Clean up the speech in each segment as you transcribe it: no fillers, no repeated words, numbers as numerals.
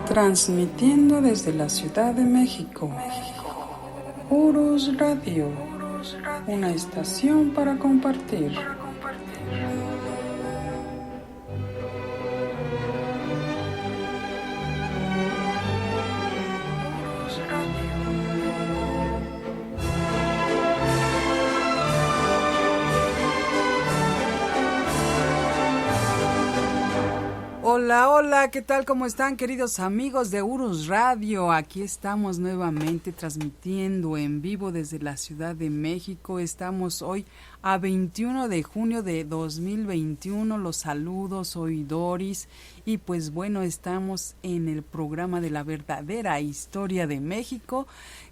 Transmitiendo desde la Ciudad de México. Urus Radio, una estación para compartir. Hola, hola, ¿qué tal? ¿Cómo están, queridos amigos de Urus Radio? Aquí estamos nuevamente transmitiendo en vivo desde la Ciudad de México. Estamos hoy a 21 de junio de 2021. Los saludos, soy Doris. Y pues bueno, estamos en el programa de la verdadera historia de México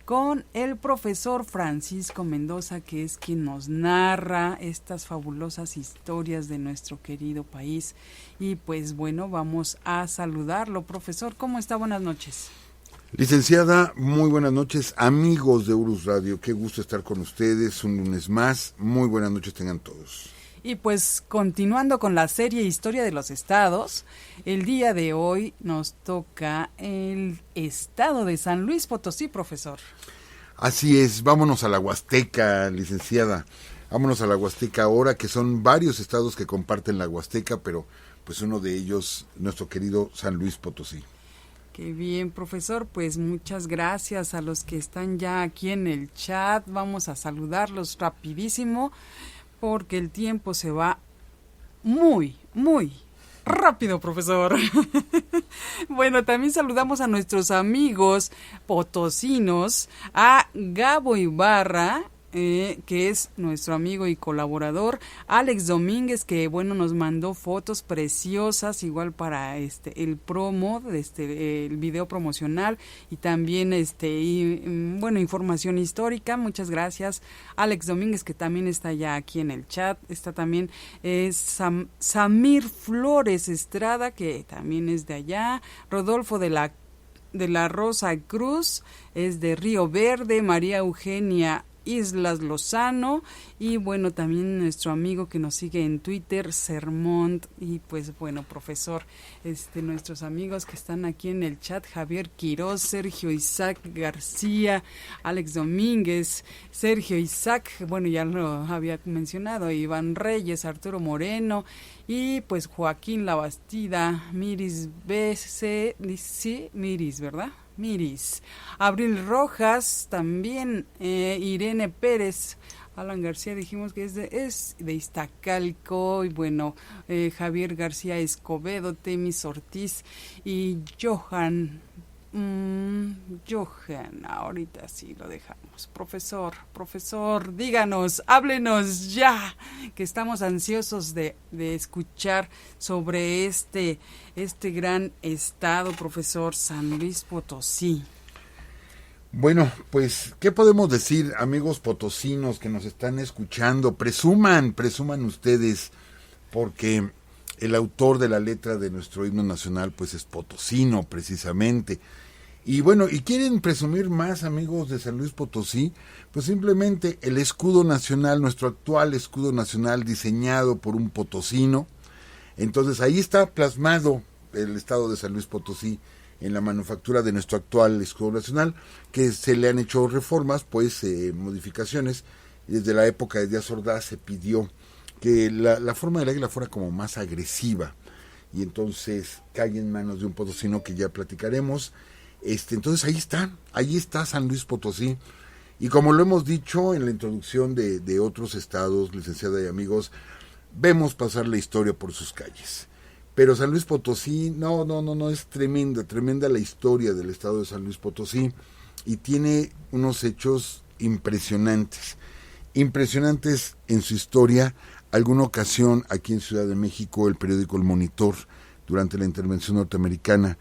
con el profesor Francisco Mendoza, que es quien nos narra estas fabulosas historias de nuestro querido país. Y pues bueno, vamos a saludarlo. Profesor, ¿cómo está? Buenas noches. Licenciada, muy buenas noches, amigos de Urus Radio, qué gusto estar con ustedes un lunes más, muy buenas noches tengan todos. Y pues continuando con la serie Historia de los Estados, el día de hoy nos toca el estado de San Luis Potosí, profesor. Así es, vámonos a la Huasteca, licenciada, vámonos a la Huasteca ahora, que son varios estados que comparten la Huasteca, pero pues uno de ellos, nuestro querido San Luis Potosí. Qué bien, profesor, pues muchas gracias a los que están ya aquí en el chat, vamos a saludarlos rapidísimo, porque el tiempo se va muy rápido, profesor. Bueno, también saludamos a nuestros amigos potosinos, a Gabo Ibarra, que es nuestro amigo y colaborador, Alex Domínguez, que bueno, nos mandó fotos preciosas, igual para el promo, el video promocional, y también información histórica. Muchas gracias, Alex Domínguez, que también está ya aquí en el chat. Está también Samir Flores Estrada, que también es de allá, Rodolfo de la Rosa Cruz, es de Río Verde, María Eugenia Islas Lozano, y bueno, también nuestro amigo que nos sigue en Twitter, Sermont. Y pues bueno, profesor, nuestros amigos que están aquí en el chat, Javier Quiroz, Sergio Isaac García, Alex Domínguez, Sergio Isaac, bueno, ya lo había mencionado, Iván Reyes, Arturo Moreno, y pues Joaquín Labastida, Miris BC, sí, Miris, ¿verdad? Miris, Abril Rojas, también Irene Pérez, Alan García dijimos que es de Iztacalco, y bueno, Javier García Escobedo, Temis Ortiz y Johan, ahorita sí lo dejamos. Profesor, díganos, háblenos ya, que estamos ansiosos de escuchar sobre este gran estado, profesor, San Luis Potosí. Bueno, pues, ¿qué podemos decir, amigos potosinos que nos están escuchando? Presuman ustedes, porque el autor de la letra de nuestro himno nacional, pues, es potosino, precisamente. Y bueno, ¿y quieren presumir más, amigos de San Luis Potosí? Pues simplemente el escudo nacional, nuestro actual escudo nacional diseñado por un potosino. Entonces ahí está plasmado el estado de San Luis Potosí en la manufactura de nuestro actual escudo nacional, que se le han hecho reformas, pues modificaciones. Desde la época de Díaz Ordaz se pidió que la forma del águila fuera como más agresiva, y entonces cae en manos de un potosino que ya platicaremos. Entonces ahí está San Luis Potosí, y como lo hemos dicho en la introducción de otros estados, licenciada y amigos, vemos pasar la historia por sus calles, pero San Luis Potosí, no, es tremenda la historia del estado de San Luis Potosí, y tiene unos hechos impresionantes en su historia. Alguna ocasión aquí en Ciudad de México el periódico El Monitor, durante la intervención norteamericana,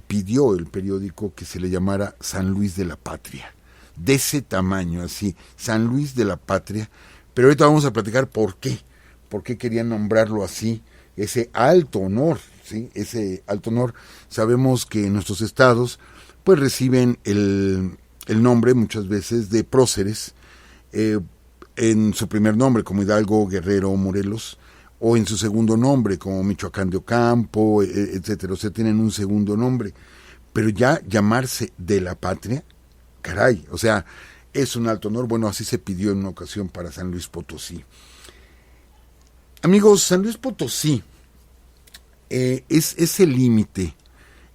pidió el periódico que se le llamara San Luis de la Patria, de ese tamaño, así, San Luis de la Patria. Pero ahorita vamos a platicar por qué querían nombrarlo así, ese alto honor, ¿sí? Ese alto honor. Sabemos que nuestros estados pues reciben el nombre muchas veces de próceres, en su primer nombre, como Hidalgo, Guerrero, Morelos, o en su segundo nombre, como Michoacán de Ocampo, etcétera. O sea, tienen un segundo nombre. pero ya llamarse de la patria, caray, o sea, es un alto honor. Bueno, así se pidió en una ocasión para San Luis Potosí. Amigos, San Luis Potosí es el límite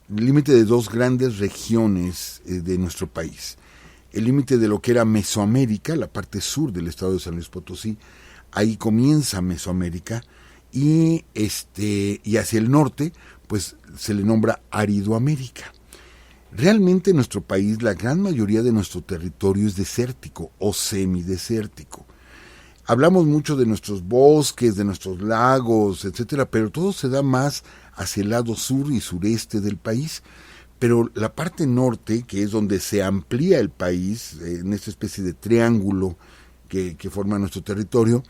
de dos grandes regiones de nuestro país. El límite de lo que era Mesoamérica, la parte sur del estado de San Luis Potosí, ahí comienza Mesoamérica, y hacia el norte, pues se le nombra Aridoamérica. Realmente en nuestro país la gran mayoría de nuestro territorio es desértico o semidesértico. Hablamos mucho de nuestros bosques, de nuestros lagos, etcétera, pero todo se da más hacia el lado sur y sureste del país. Pero la parte norte, que es donde se amplía el país, en esta especie de triángulo que forma nuestro territorio,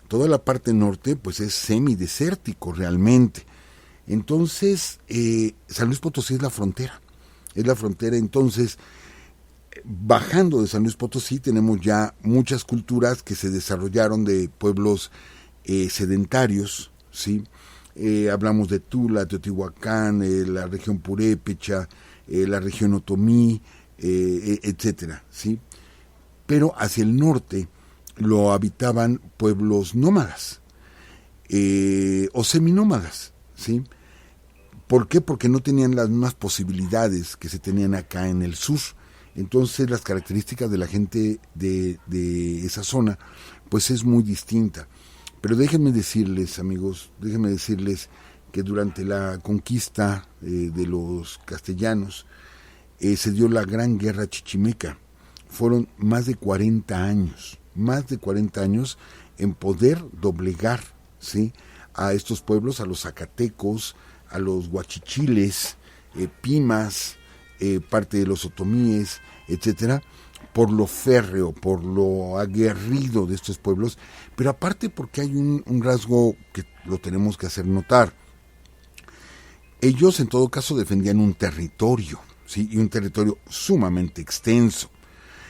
toda la parte norte pues es semidesértico realmente. Entonces, San Luis Potosí es la frontera. Entonces, bajando de San Luis Potosí tenemos ya muchas culturas que se desarrollaron de pueblos sedentarios, ¿sí? Hablamos de Tula, Teotihuacán, la región purépecha, la región otomí, etcétera, ¿sí? Pero hacia el norte lo habitaban pueblos nómadas o seminómadas, ¿sí? ¿Por qué? Porque no tenían las mismas posibilidades que se tenían acá en el sur. Entonces las características de la gente de esa zona pues es muy distinta. Pero déjenme decirles, amigos, que durante la conquista de los castellanos se dio la Gran Guerra Chichimeca. Fueron más de 40 años en poder doblegar, ¿sí?, a estos pueblos, a los zacatecos, a los huachichiles, pimas, parte de los otomíes, etcétera, por lo férreo, por lo aguerrido de estos pueblos, pero aparte porque hay un rasgo que lo tenemos que hacer notar. Ellos en todo caso defendían un territorio, ¿sí?, y un territorio sumamente extenso.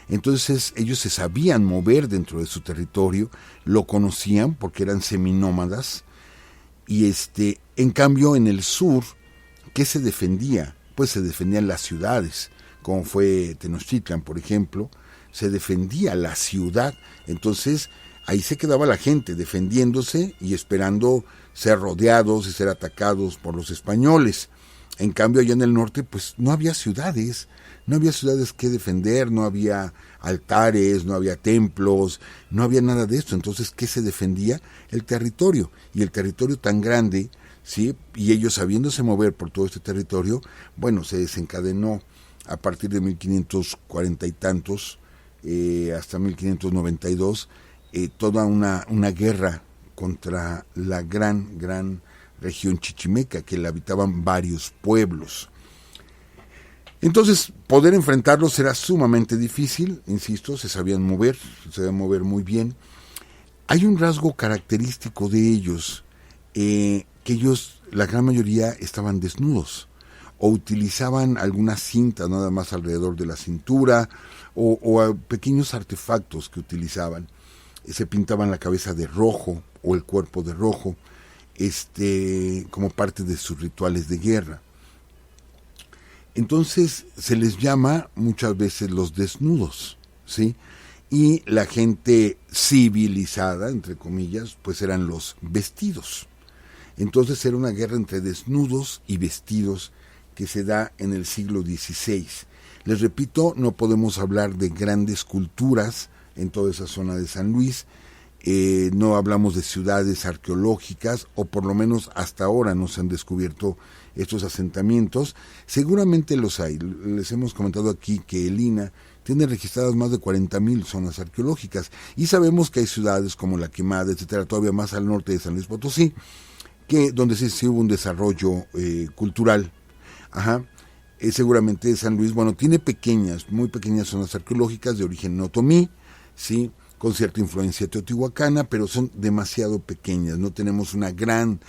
Entonces ellos se sabían mover dentro de su territorio, lo conocían porque eran seminómadas, y en cambio en el sur, ¿qué se defendía? Pues se defendían las ciudades, como fue Tenochtitlan, por ejemplo, se defendía la ciudad. Entonces ahí se quedaba la gente defendiéndose y esperando ser rodeados y ser atacados por los españoles. En cambio allá en el norte pues no había ciudades que defender, no había altares, no había templos, no había nada de esto. Entonces, ¿qué se defendía? El territorio, y el territorio tan grande, ¿sí?, y ellos sabiéndose mover por todo este territorio, bueno, se desencadenó a partir de 1540 y tantos hasta 1592 toda una guerra contra la gran región chichimeca, que la habitaban varios pueblos. Entonces, poder enfrentarlos era sumamente difícil, insisto, se sabían mover muy bien. Hay un rasgo característico de ellos, que ellos, la gran mayoría, estaban desnudos, o utilizaban algunas cintas nada más alrededor de la cintura, o pequeños artefactos que utilizaban. Se pintaban la cabeza de rojo, o el cuerpo de rojo, como parte de sus rituales de guerra. Entonces se les llama muchas veces los desnudos, ¿sí? Y la gente civilizada, entre comillas, pues eran los vestidos. Entonces era una guerra entre desnudos y vestidos que se da en el siglo XVI. Les repito, no podemos hablar de grandes culturas en toda esa zona de San Luis. No hablamos de ciudades arqueológicas, o por lo menos hasta ahora no se han descubierto estos asentamientos. Seguramente los hay. Les hemos comentado aquí que el INAH tiene registradas más de 40,000 zonas arqueológicas, y sabemos que hay ciudades como La Quemada, etcétera, todavía más al norte de San Luis Potosí, donde sí hubo un desarrollo cultural. Seguramente San Luis, bueno, tiene muy pequeñas zonas arqueológicas de origen otomí, sí, con cierta influencia teotihuacana, pero son demasiado pequeñas, no tenemos una gran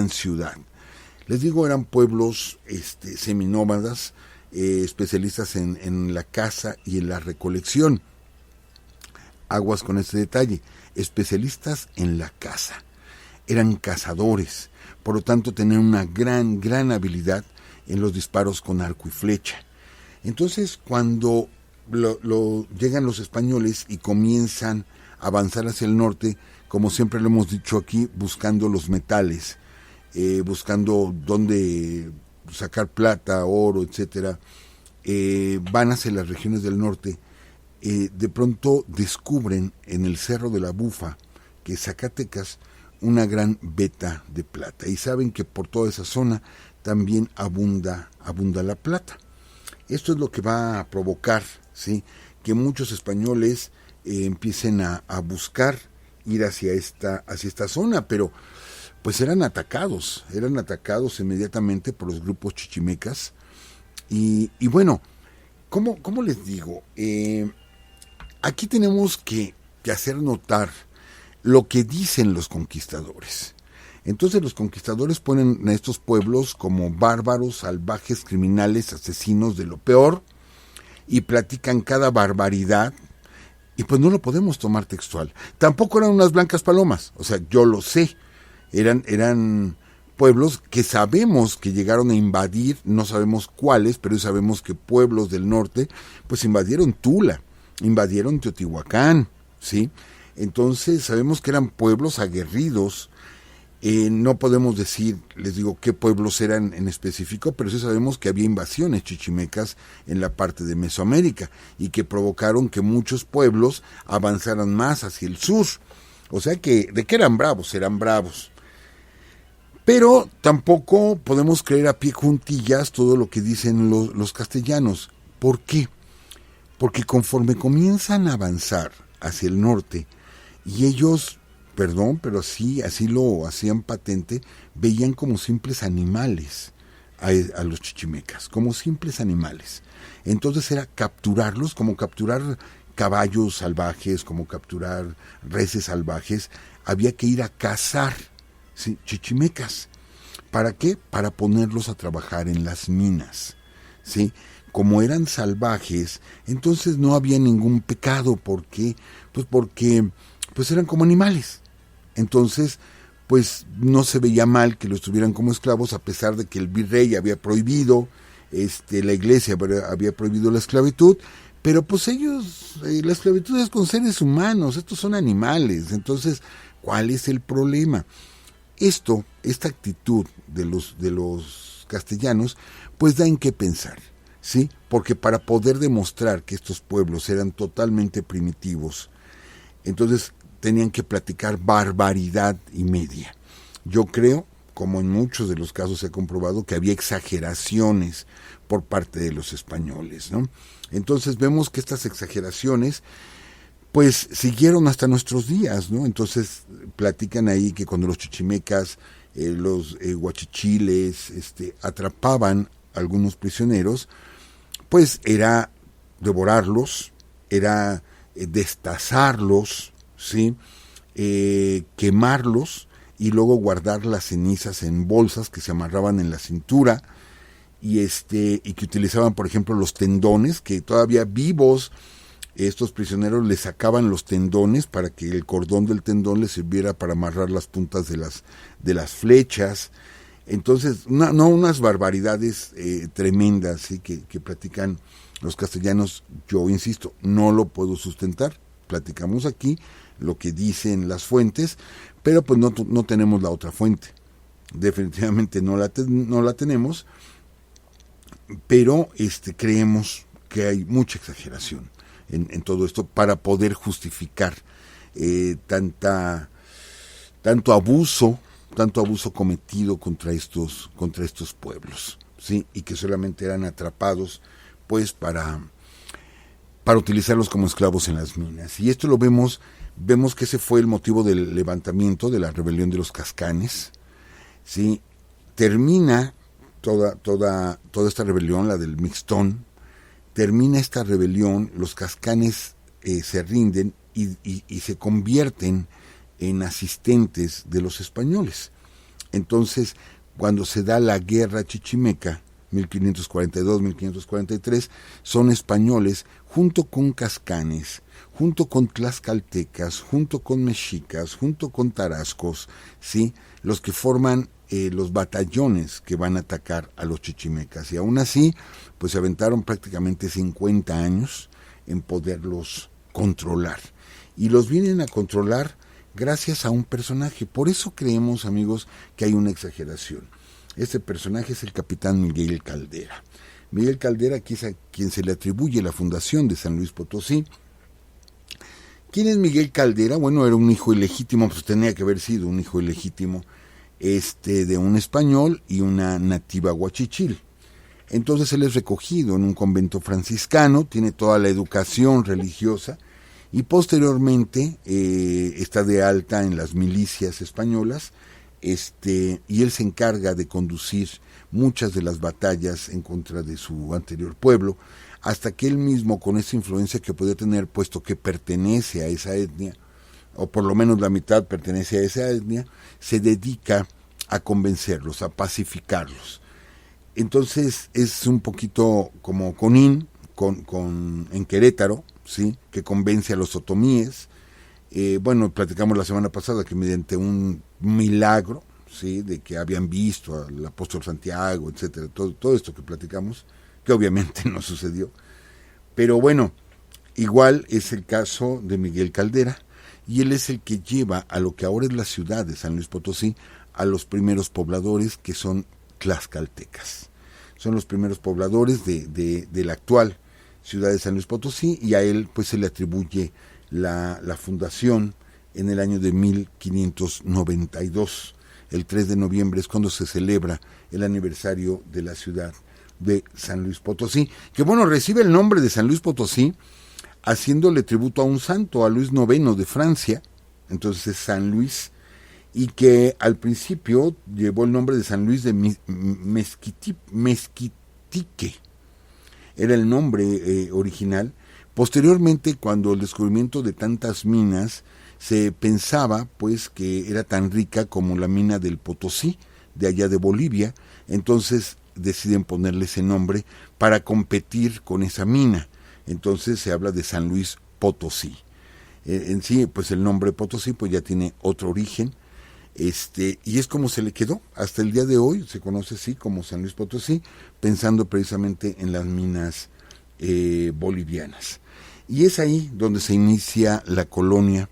ciudad. Les digo, eran pueblos seminómadas, especialistas en la caza y en la recolección. Aguas con este detalle, especialistas en la caza. Eran cazadores, por lo tanto tenían una gran habilidad en los disparos con arco y flecha. Entonces, cuando llegan los españoles y comienzan a avanzar hacia el norte, como siempre lo hemos dicho aquí, buscando los metales, buscando dónde sacar plata, oro, etcétera, van hacia las regiones del norte. De pronto descubren en el Cerro de la Bufa, que es Zacatecas, una gran veta de plata, y saben que por toda esa zona también abunda la plata. Esto es lo que va a provocar, ¿sí?, que muchos españoles empiecen a buscar ir hacia esta zona, pero pues eran atacados inmediatamente por los grupos chichimecas. Y bueno, ¿cómo les digo? Aquí tenemos que hacer notar lo que dicen los conquistadores. Entonces los conquistadores ponen a estos pueblos como bárbaros, salvajes, criminales, asesinos de lo peor, y platican cada barbaridad, y pues no lo podemos tomar textual. Tampoco eran unas blancas palomas, o sea, yo lo sé, eran pueblos que sabemos que llegaron a invadir, no sabemos cuáles, pero sabemos que pueblos del norte pues invadieron Tula, invadieron Teotihuacán, ¿sí? Entonces sabemos que eran pueblos aguerridos. No podemos decir, les digo, qué pueblos eran en específico, pero sí sabemos que había invasiones chichimecas en la parte de Mesoamérica y que provocaron que muchos pueblos avanzaran más hacia el sur. O sea que, ¿de qué eran bravos? Eran bravos. Pero tampoco podemos creer a pie juntillas todo lo que dicen los castellanos. ¿Por qué? Porque conforme comienzan a avanzar hacia el norte, y ellos, perdón, pero así lo hacían patente, veían como simples animales a los chichimecas, como simples animales. Entonces era capturarlos, como capturar caballos salvajes, como capturar reses salvajes. Había que ir a cazar, ¿sí?, chichimecas. ¿Para qué? Para ponerlos a trabajar en las minas, ¿sí? Como eran salvajes, entonces no había ningún pecado. ¿Por qué? Pues porque eran como animales. Entonces, pues no se veía mal que los tuvieran como esclavos, a pesar de que el virrey había prohibido, la iglesia había prohibido la esclavitud, pero pues ellos, la esclavitud es con seres humanos, estos son animales. Entonces, ¿cuál es el problema? Esta actitud de los castellanos, pues da en qué pensar, ¿sí? Porque para poder demostrar que estos pueblos eran totalmente primitivos, entonces tenían que platicar barbaridad y media. Yo creo, como en muchos de los casos se ha comprobado, que había exageraciones por parte de los españoles, ¿no? Entonces vemos que estas exageraciones pues siguieron hasta nuestros días, ¿no? Entonces platican ahí que cuando los chichimecas, los huachichiles, atrapaban a algunos prisioneros, pues era devorarlos, era destazarlos, ¿sí? Quemarlos y luego guardar las cenizas en bolsas que se amarraban en la cintura, y que utilizaban, por ejemplo, los tendones, que todavía vivos estos prisioneros les sacaban los tendones para que el cordón del tendón les sirviera para amarrar las puntas de las flechas. Entonces, unas barbaridades tremendas, ¿sí?, que platican los castellanos. Yo insisto, no lo puedo sustentar. Platicamos aquí lo que dicen las fuentes, pero pues no tenemos la otra fuente. Definitivamente no la tenemos, pero creemos que hay mucha exageración en todo esto para poder justificar tanto abuso cometido contra estos pueblos, ¿sí? Y que solamente eran atrapados pues para utilizarlos como esclavos en las minas. Y esto lo vemos que ese fue el motivo del levantamiento de la rebelión de los Cascanes, ¿sí? Termina toda esta rebelión, la del Mixtón. Termina esta rebelión, los Cascanes se rinden y se convierten en asistentes de los españoles. Entonces, cuando se da la guerra chichimeca, 1542-1543, son españoles junto con Cascanes, junto con tlaxcaltecas, junto con mexicas, junto con tarascos, ¿sí?, los que forman los batallones que van a atacar a los chichimecas. Y aún así, pues se aventaron prácticamente 50 años en poderlos controlar. Y los vienen a controlar gracias a un personaje. Por eso creemos, amigos, que hay una exageración. Este personaje es el capitán Miguel Caldera. Miguel Caldera, que es a quien se le atribuye la fundación de San Luis Potosí. ¿Quién es Miguel Caldera? Bueno, era un hijo ilegítimo, pues tenía que haber sido un hijo ilegítimo, de un español y una nativa huachichil. Entonces él es recogido en un convento franciscano, tiene toda la educación religiosa y posteriormente está de alta en las milicias españolas, y él se encarga de conducir muchas de las batallas en contra de su anterior pueblo, hasta que él mismo, con esa influencia que podía tener, puesto que pertenece a esa etnia, o por lo menos la mitad pertenece a esa etnia, se dedica a convencerlos, a pacificarlos. Entonces es un poquito como Conín, en Querétaro, ¿sí?, que convence a los otomíes. Bueno, platicamos la semana pasada que mediante un milagro, ¿sí?, de que habían visto al apóstol Santiago, etcétera, todo esto que platicamos, que obviamente no sucedió. Pero bueno, igual es el caso de Miguel Caldera, y él es el que lleva a lo que ahora es la ciudad de San Luis Potosí a los primeros pobladores, que son tlaxcaltecas. Son los primeros pobladores de la actual ciudad de San Luis Potosí, y a él pues se le atribuye la fundación en el año de 1592. El 3 de noviembre es cuando se celebra el aniversario de la ciudad de San Luis Potosí, que bueno, recibe el nombre de San Luis Potosí haciéndole tributo a un santo, a Luis IX de Francia. Entonces es San Luis, y que al principio llevó el nombre de San Luis de Mezquitique, era el nombre original. Posteriormente, cuando el descubrimiento de tantas minas, se pensaba pues que era tan rica como la mina del Potosí, de allá de Bolivia, entonces deciden ponerle ese nombre para competir con esa mina. Entonces se habla de San Luis Potosí. En sí, pues el nombre Potosí pues ya tiene otro origen, y es como se le quedó. Hasta el día de hoy se conoce así como San Luis Potosí, pensando precisamente en las minas bolivianas. Y es ahí donde se inicia la colonia,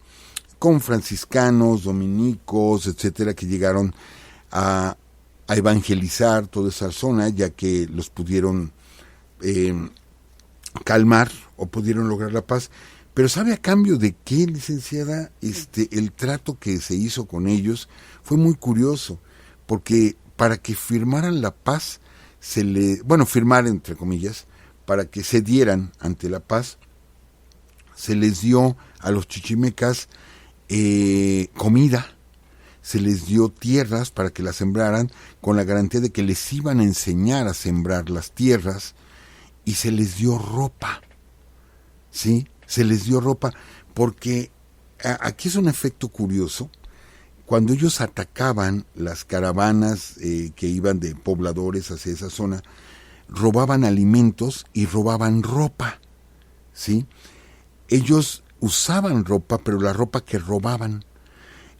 con franciscanos, dominicos, etcétera, que llegaron a evangelizar toda esa zona, ya que los pudieron calmar o pudieron lograr la paz. Pero ¿sabe a cambio de qué, licenciada? El trato que se hizo con ellos fue muy curioso, porque para que firmaran la paz, firmar entre comillas, para que se dieran ante la paz, se les dio a los chichimecas comida, se les dio tierras para que las sembraran, con la garantía de que les iban a enseñar a sembrar las tierras, y se les dio ropa, ¿sí? Se les dio ropa, porque aquí es un efecto curioso. Cuando ellos atacaban las caravanas que iban de pobladores hacia esa zona, robaban alimentos y robaban ropa, ¿sí? Ellos usaban ropa, pero la ropa que robaban,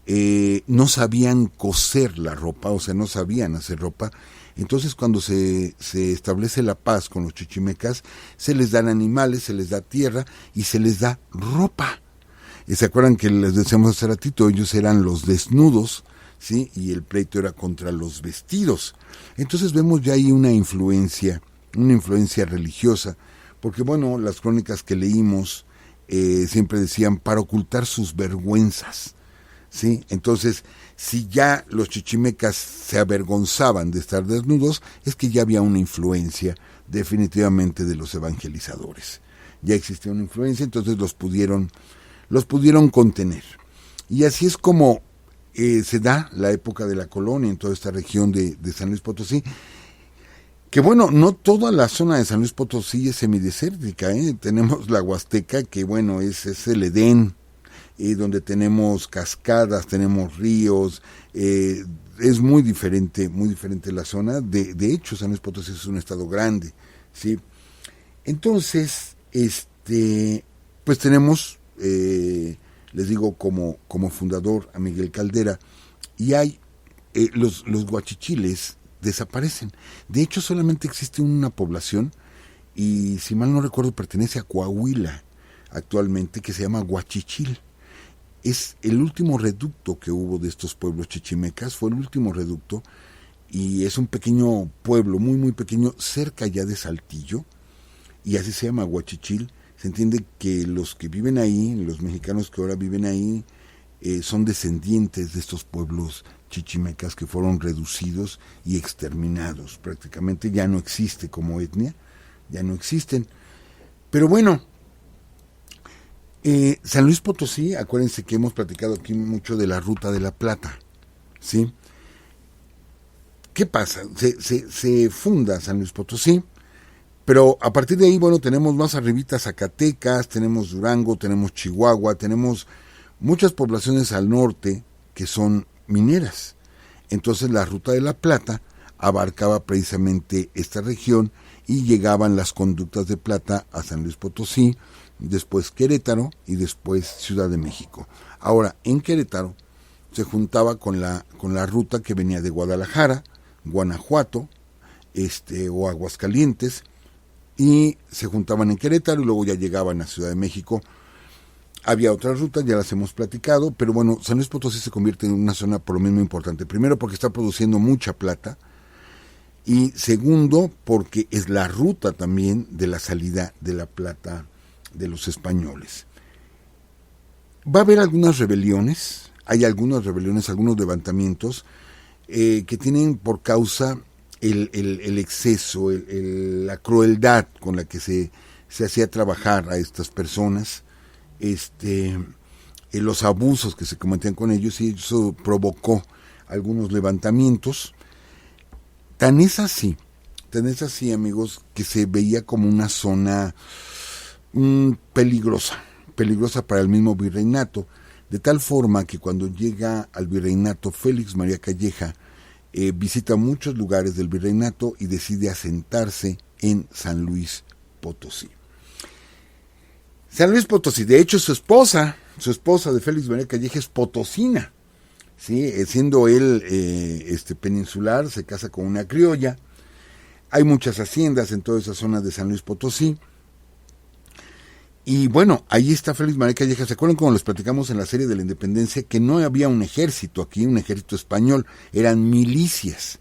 no sabían coser la ropa, o sea, no sabían hacer ropa. Entonces, cuando se establece la paz con los chichimecas, se les dan animales, se les da tierra y se les da ropa. ¿Se acuerdan que les decíamos hace ratito? Ellos eran los desnudos, ¿sí? Y el pleito era contra los vestidos. Entonces vemos ya ahí una influencia religiosa, porque bueno, las crónicas que leímos siempre decían para ocultar sus vergüenzas, ¿sí? Entonces, si ya los chichimecas se avergonzaban de estar desnudos, es que ya había una influencia definitivamente de los evangelizadores. Ya existía una influencia, entonces los pudieron contener. Y así es como se da la época de la colonia en toda esta región de San Luis Potosí. Que bueno, no toda la zona de San Luis Potosí es semidesértica, Tenemos la Huasteca, que bueno, es el Edén, donde tenemos cascadas, tenemos ríos, es muy diferente la zona. De hecho, San Luis Potosí es un estado grande, ¿sí? Entonces, pues tenemos, les digo, como fundador a Miguel Caldera, y hay los guachichiles desaparecen. De hecho, solamente existe una población, y si mal no recuerdo pertenece a Coahuila actualmente, que se llama Guachichil. Es el último reducto que hubo de estos pueblos chichimecas, fue el último reducto, y es un pequeño pueblo, muy muy pequeño, cerca ya de Saltillo, y así se llama Guachichil. Se entiende que los que viven ahí, los mexicanos que ahora viven ahí, son descendientes de estos pueblos chichimecas que fueron reducidos y exterminados. Prácticamente ya no existe como etnia, ya no existen. Pero bueno, San Luis Potosí, acuérdense que hemos platicado aquí mucho de la Ruta de la Plata, ¿sí? ¿Qué pasa? Se funda San Luis Potosí, pero a partir de ahí, bueno, tenemos más arribita Zacatecas, tenemos Durango, tenemos Chihuahua, tenemos muchas poblaciones al norte que son mineras. Entonces la Ruta de la Plata abarcaba precisamente esta región y llegaban las conductas de plata a San Luis Potosí, después Querétaro y después Ciudad de México. Ahora, en Querétaro se juntaba con la ruta que venía de Guadalajara, Guanajuato, o Aguascalientes, y se juntaban en Querétaro y luego ya llegaban a Ciudad de México. Había otras rutas, ya las hemos platicado, pero bueno, San Luis Potosí se convierte en una zona por lo mismo importante. Primero, porque está produciendo mucha plata, y segundo, porque es la ruta también de la salida de la plata de los españoles. Va a haber algunas rebeliones, hay algunas rebeliones, algunos levantamientos que tienen por causa el exceso, la crueldad con la que se hacía trabajar a estas personas, los abusos que se cometían con ellos, y eso provocó algunos levantamientos. Tan es así, amigos, que se veía como una zona peligrosa para el mismo virreinato, de tal forma que cuando llega al virreinato Félix María Calleja, visita muchos lugares del virreinato y decide asentarse en San Luis Potosí. San Luis Potosí, de hecho su esposa de Félix María Calleja es potosina, ¿sí? Siendo él peninsular, se casa con una criolla. Hay muchas haciendas en toda esa zona de San Luis Potosí. Y bueno, ahí está Félix María Calleja. ¿Se acuerdan cuando les platicamos en la serie de la Independencia que no había un ejército aquí, un ejército español, eran milicias?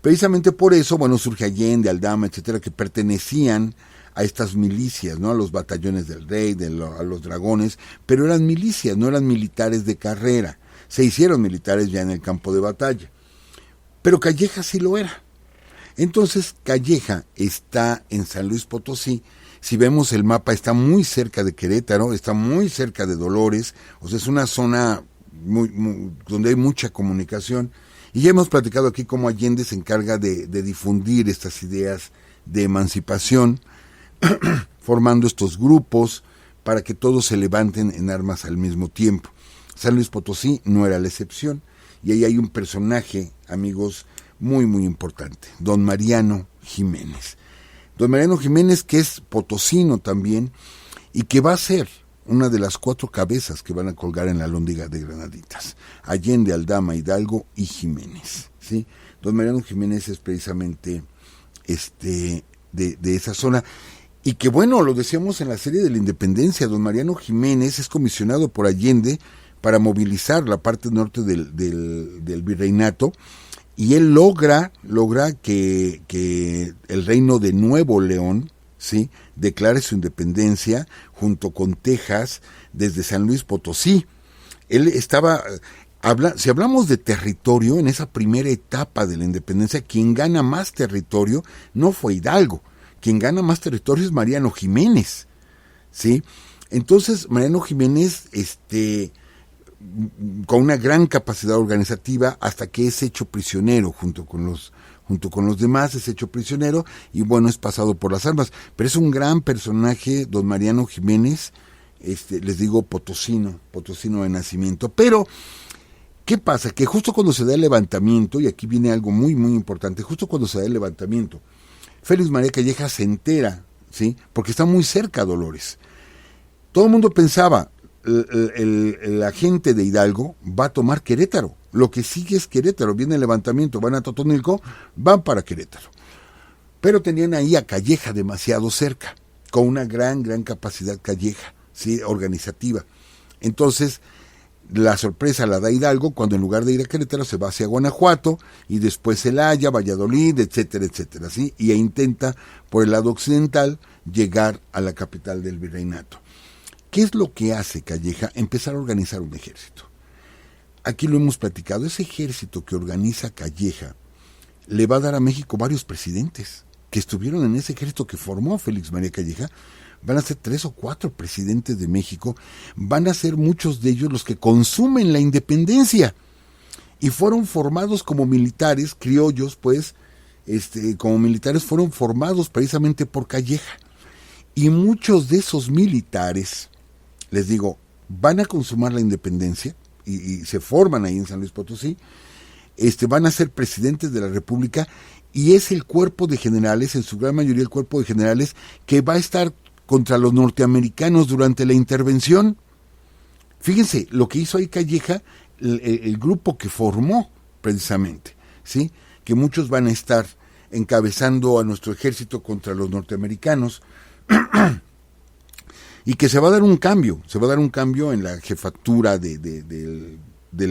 Precisamente por eso, bueno, surge Allende, Aldama, etcétera, que pertenecían a estas milicias, ¿no? A los batallones del rey, a los dragones, pero eran milicias, no eran militares de carrera. Se hicieron militares ya en el campo de batalla. Pero Calleja sí lo era. Entonces Calleja está en San Luis Potosí. Si vemos el mapa, está muy cerca de Querétaro, está muy cerca de Dolores, o sea, es una zona donde hay mucha comunicación. Y ya hemos platicado aquí cómo Allende se encarga de difundir estas ideas de emancipación, formando estos grupos para que todos se levanten en armas al mismo tiempo. San Luis Potosí no era la excepción, y ahí hay un personaje, amigos, muy muy importante, don Mariano Jiménez. Don Mariano Jiménez, que es potosino también, y que va a ser una de las 4 cabezas que van a colgar en la Alhóndiga de Granaditas: Allende, Aldama, Hidalgo y Jiménez, ¿sí? Don Mariano Jiménez es precisamente de esa zona, y que bueno, lo decíamos en la serie de la Independencia, don Mariano Jiménez es comisionado por Allende para movilizar la parte norte del virreinato, y él logra que el reino de Nuevo León, ¿sí?, declare su independencia junto con Texas desde San Luis Potosí. Él estaba, si hablamos de territorio, en esa primera etapa de la independencia, quien gana más territorio no fue Hidalgo, quien gana más territorio es Mariano Jiménez, ¿sí? Entonces Mariano Jiménez, con una gran capacidad organizativa, hasta que es hecho prisionero junto con los demás, es hecho prisionero y bueno, es pasado por las armas. Pero es un gran personaje, don Mariano Jiménez, les digo potosino de nacimiento. Pero, ¿qué pasa? Que justo cuando se da el levantamiento, y aquí viene algo muy muy importante, justo cuando se da el levantamiento, Félix María Calleja se entera, ¿sí?, porque está muy cerca a Dolores. Todo el mundo pensaba, la gente de Hidalgo va a tomar Querétaro, Lo que sigue es Querétaro. Viene el levantamiento, van a Totonilco, van para Querétaro. Pero tenían ahí a Calleja demasiado cerca, con una gran capacidad Calleja, ¿sí? Organizativa. Entonces, la sorpresa la da Hidalgo cuando en lugar de ir a Querétaro se va hacia Guanajuato y después Celaya, Valladolid, etcétera, etcétera, ¿sí? Y intenta por el lado occidental llegar a la capital del virreinato. ¿Qué es lo que hace Calleja? Empezar a organizar un ejército. Aquí lo hemos platicado, ese ejército que organiza Calleja le va a dar a México varios presidentes que estuvieron en ese ejército que formó Félix María Calleja. Van a ser 3 o 4 presidentes de México, van a ser muchos de ellos los que consumen la independencia y fueron formados como militares, criollos pues, como militares fueron formados precisamente por Calleja. Y muchos de esos militares, les digo, van a consumar la independencia y se forman ahí en San Luis Potosí, van a ser presidentes de la República y es el cuerpo de generales, en su gran mayoría el cuerpo de generales, que va a estar contra los norteamericanos durante la intervención. Fíjense, lo que hizo ahí Calleja, el grupo que formó precisamente, ¿sí? Que muchos van a estar encabezando a nuestro ejército contra los norteamericanos, y que se va a dar un cambio en la jefatura del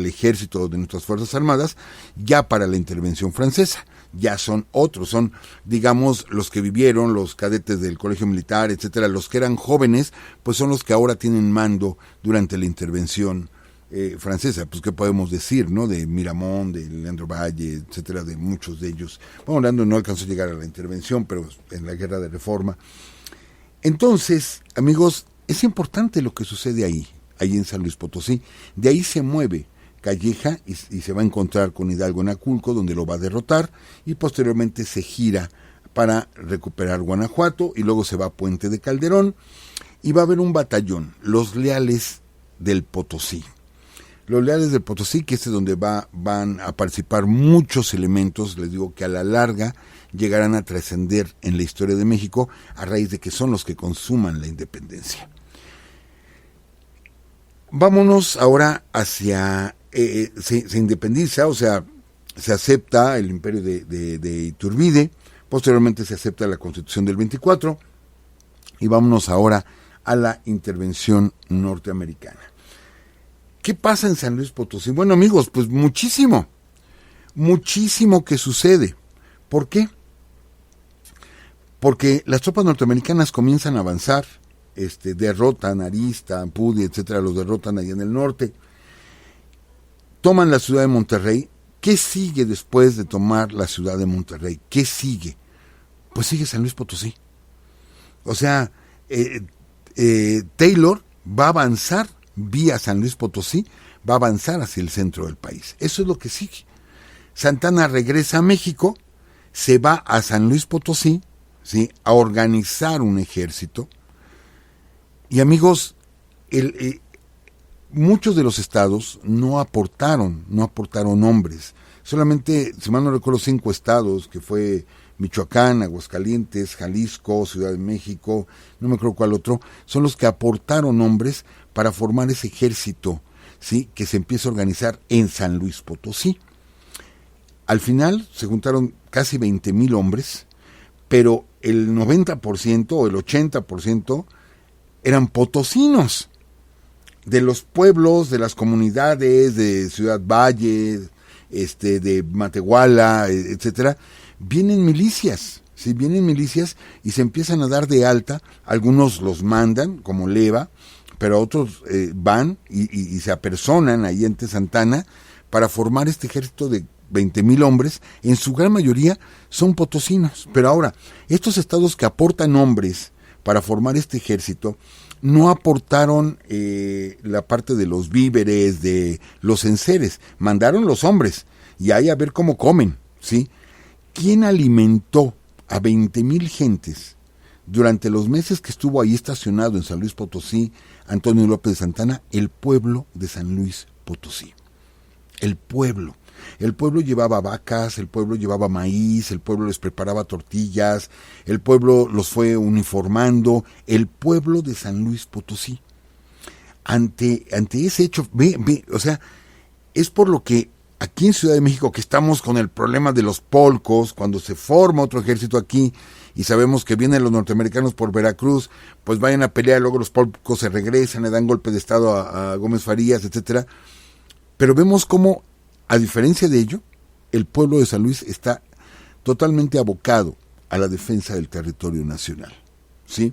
ejército de nuestras Fuerzas Armadas, ya para la intervención francesa. Ya son otros, son, digamos, los que vivieron, los cadetes del colegio militar, etcétera, los que eran jóvenes, pues son los que ahora tienen mando durante la intervención francesa. Pues qué podemos decir, ¿no? De Miramón, de Leandro Valle, etcétera, de muchos de ellos. Bueno, Leandro no alcanzó a llegar a la intervención, pero en la guerra de Reforma. Entonces, amigos, es importante lo que sucede ahí en San Luis Potosí. De ahí se mueve Calleja y se va a encontrar con Hidalgo en Aculco, donde lo va a derrotar, y posteriormente se gira para recuperar Guanajuato, y luego se va a Puente de Calderón, y va a haber un batallón, los Leales del Potosí. Los Leales del Potosí, que es donde van a participar muchos elementos, les digo que a la larga llegarán a trascender en la historia de México, a raíz de que son los que consuman la independencia. Vámonos ahora hacia... se independiza, o sea, se acepta el imperio de Iturbide, posteriormente se acepta la Constitución del 24, y vámonos ahora a la intervención norteamericana. ¿Qué pasa en San Luis Potosí? Bueno, amigos, pues muchísimo que sucede. ¿Por qué? Porque las tropas norteamericanas comienzan a avanzar, derrotan a Arista, Pudi, etcétera, los derrotan allá en el norte, toman la ciudad de Monterrey. ¿Qué sigue después de tomar la ciudad de Monterrey? ¿Qué sigue? Pues sigue San Luis Potosí. O sea, Taylor va a avanzar vía San Luis Potosí, va a avanzar hacia el centro del país. Eso es lo que sigue. Santana regresa a México, se va a San Luis Potosí, ¿sí?, a organizar un ejército. Y amigos, muchos de los estados no aportaron hombres. Solamente, si mal no recuerdo, 5 estados, que fue Michoacán, Aguascalientes, Jalisco, Ciudad de México, no me acuerdo cuál otro, son los que aportaron hombres para formar ese ejército, ¿sí?, que se empieza a organizar en San Luis Potosí. Al final se juntaron casi 20,000 hombres, pero el 90% o el 80% eran potosinos, de los pueblos, de las comunidades, de Ciudad Valle, de Matehuala, etcétera. Vienen milicias, ¿sí? Vienen milicias y se empiezan a dar de alta. Algunos los mandan como leva, pero otros van y se apersonan ahí en Santana para formar este ejército de 20,000 hombres. En su gran mayoría son potosinos. Pero ahora, estos estados que aportan hombres para formar este ejército no aportaron la parte de los víveres, de los enseres. Mandaron los hombres y ahí a ver cómo comen, ¿sí? ¿Quién alimentó a 20,000 gentes durante los meses que estuvo ahí estacionado en San Luis Potosí Antonio López de Santana? El pueblo de San Luis Potosí. El pueblo. El pueblo llevaba vacas, el pueblo llevaba maíz, el pueblo les preparaba tortillas, el pueblo los fue uniformando, el pueblo de San Luis Potosí. Ante ese hecho, o sea, es por lo que aquí en Ciudad de México, que estamos con el problema de los polcos, cuando se forma otro ejército aquí y sabemos que vienen los norteamericanos por Veracruz, pues vayan a pelear, luego los polcos se regresan, le dan golpe de estado a Gómez Farías, etcétera. Pero vemos cómo, a diferencia de ello, el pueblo de San Luis está totalmente abocado a la defensa del territorio nacional, ¿sí?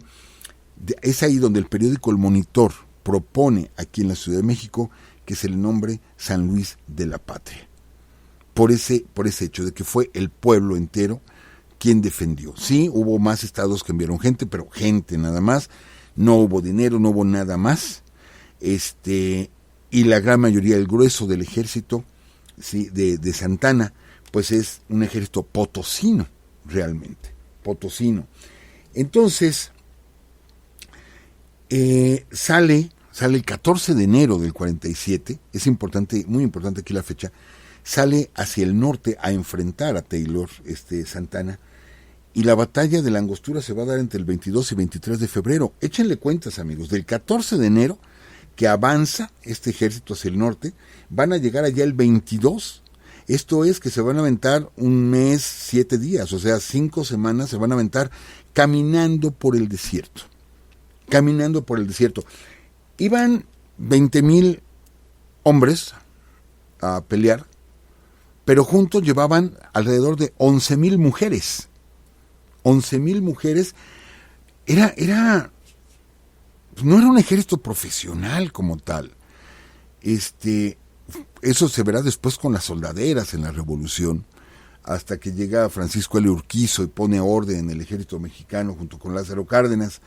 Es ahí donde el periódico El Monitor propone aquí en la Ciudad de México que se le nombre San Luis de la Patria, por ese hecho de que fue el pueblo entero quien defendió. Sí, hubo más estados que enviaron gente, pero gente nada más, no hubo dinero, no hubo nada más, y la gran mayoría, el grueso del ejército, sí, de Santa Anna, pues es un ejército potosino, realmente, potosino. Entonces, sale el 14 de enero del 47, es importante, muy importante aquí la fecha, sale hacia el norte a enfrentar a Taylor, Santa Anna, y la batalla de la Angostura se va a dar entre el 22 y 23 de febrero. Échenle cuentas, amigos, del 14 de enero, que avanza este ejército hacia el norte, van a llegar allá el 22, esto es que se van a aventar un mes, 7 días, o sea, 5 semanas se van a aventar caminando por el desierto. Iban 20,000 hombres a pelear, pero juntos llevaban alrededor de 11,000 mujeres. 11,000 mujeres. No era un ejército profesional como tal. Eso se verá después con las soldaderas en la Revolución, hasta que llega Francisco L. Urquizo y pone orden en el ejército mexicano junto con Lázaro Cárdenas.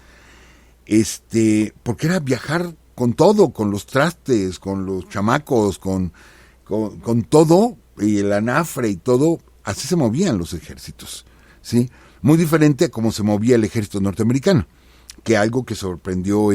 Porque era viajar con todo, con los trastes, con los chamacos, con todo, y el anafre y todo, así se movían los ejércitos, ¿sí? Muy diferente a cómo se movía el ejército norteamericano, que algo que sorprendió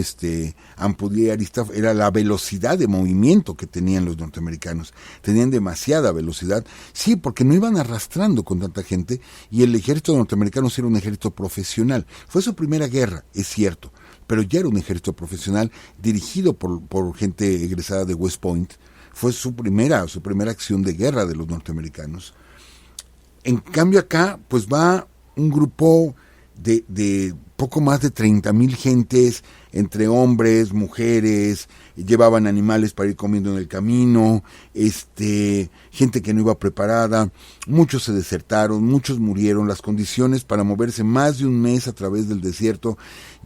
Ampudia y Arista era la velocidad de movimiento que tenían los norteamericanos. Tenían demasiada velocidad, sí, porque no iban arrastrando con tanta gente, y el ejército norteamericano sí era un ejército profesional. Fue su primera guerra, es cierto, pero ya era un ejército profesional dirigido por gente egresada de West Point. Fue su primera acción de guerra de los norteamericanos. En cambio acá, pues va un grupo de poco más de 30,000 gentes, entre hombres, mujeres, llevaban animales para ir comiendo en el camino, gente que no iba preparada, muchos se desertaron, muchos murieron. Las condiciones para moverse más de un mes a través del desierto,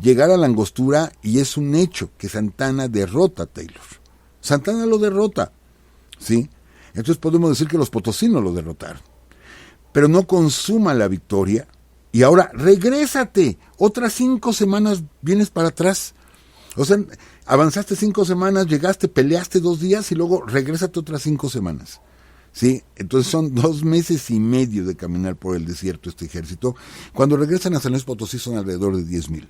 llegar a la Angostura, y es un hecho que Santa Anna derrota a Taylor. Santa Anna lo derrota, ¿sí? Entonces podemos decir que los potosinos lo derrotaron, pero no consuma la victoria. Y ahora, regrésate, otras 5 semanas vienes para atrás. O sea, avanzaste 5 semanas, llegaste, peleaste 2 días y luego regrésate otras 5 semanas. ¿Sí? Entonces son 2 meses y medio de caminar por el desierto este ejército. Cuando regresan a San Luis Potosí son alrededor de 10,000.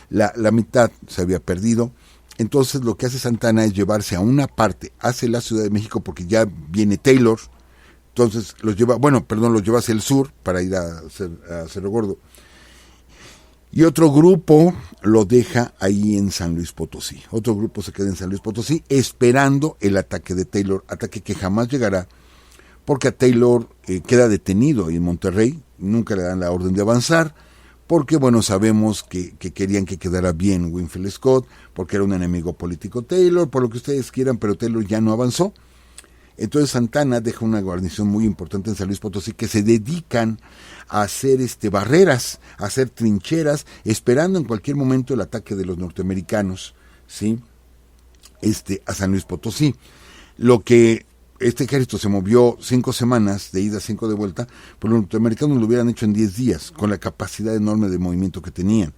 La mitad se había perdido. Entonces lo que hace Santa Anna es llevarse a una parte hacia la Ciudad de México, porque ya viene Taylor. Entonces los lleva hacia el sur para ir a Cerro Gordo. Y otro grupo lo deja ahí en San Luis Potosí. Otro grupo se queda en San Luis Potosí esperando el ataque de Taylor, ataque que jamás llegará, porque a Taylor queda detenido en Monterrey, nunca le dan la orden de avanzar, porque bueno, sabemos que querían que quedara bien Winfield Scott, porque era un enemigo político Taylor, por lo que ustedes quieran, pero Taylor ya no avanzó. Entonces Santa Anna deja una guarnición muy importante en San Luis Potosí, que se dedican a hacer barreras, a hacer trincheras, esperando en cualquier momento el ataque de los norteamericanos, ¿sí? A San Luis Potosí. Lo que este ejército se movió 5 semanas, de ida, 5 de vuelta, pues los norteamericanos lo hubieran hecho en 10 días, con la capacidad enorme de movimiento que tenían.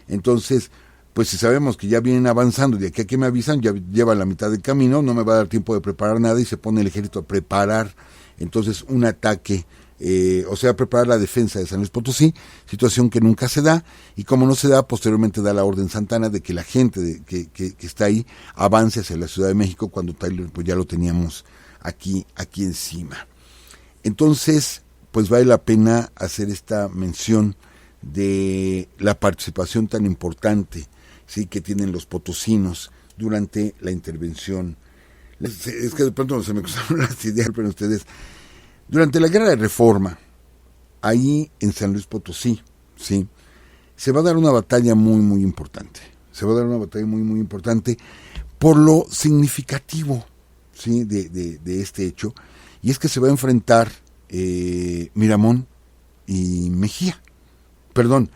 Entonces, pues si sabemos que ya vienen avanzando, de aquí a que me avisan, ya llevan la mitad del camino, no me va a dar tiempo de preparar nada, y se pone el ejército a preparar entonces un ataque, preparar la defensa de San Luis Potosí, situación que nunca se da, y como no se da, posteriormente da la orden Santa Anna de que la gente que está ahí avance hacia la Ciudad de México, cuando Taylor pues ya lo teníamos aquí encima. Entonces, pues vale la pena hacer esta mención de la participación tan importante, sí, que tienen los potosinos durante la intervención Es que de pronto se me cruzaron las ideas, pero ustedes, durante la Guerra de Reforma, ahí en San Luis Potosí, ¿sí?, se va a dar una batalla muy, muy importante. Se va a dar una batalla muy, muy importante por lo significativo, ¿sí?, de este hecho. Y es que se va a enfrentar Miramón y Mejía. Perdón,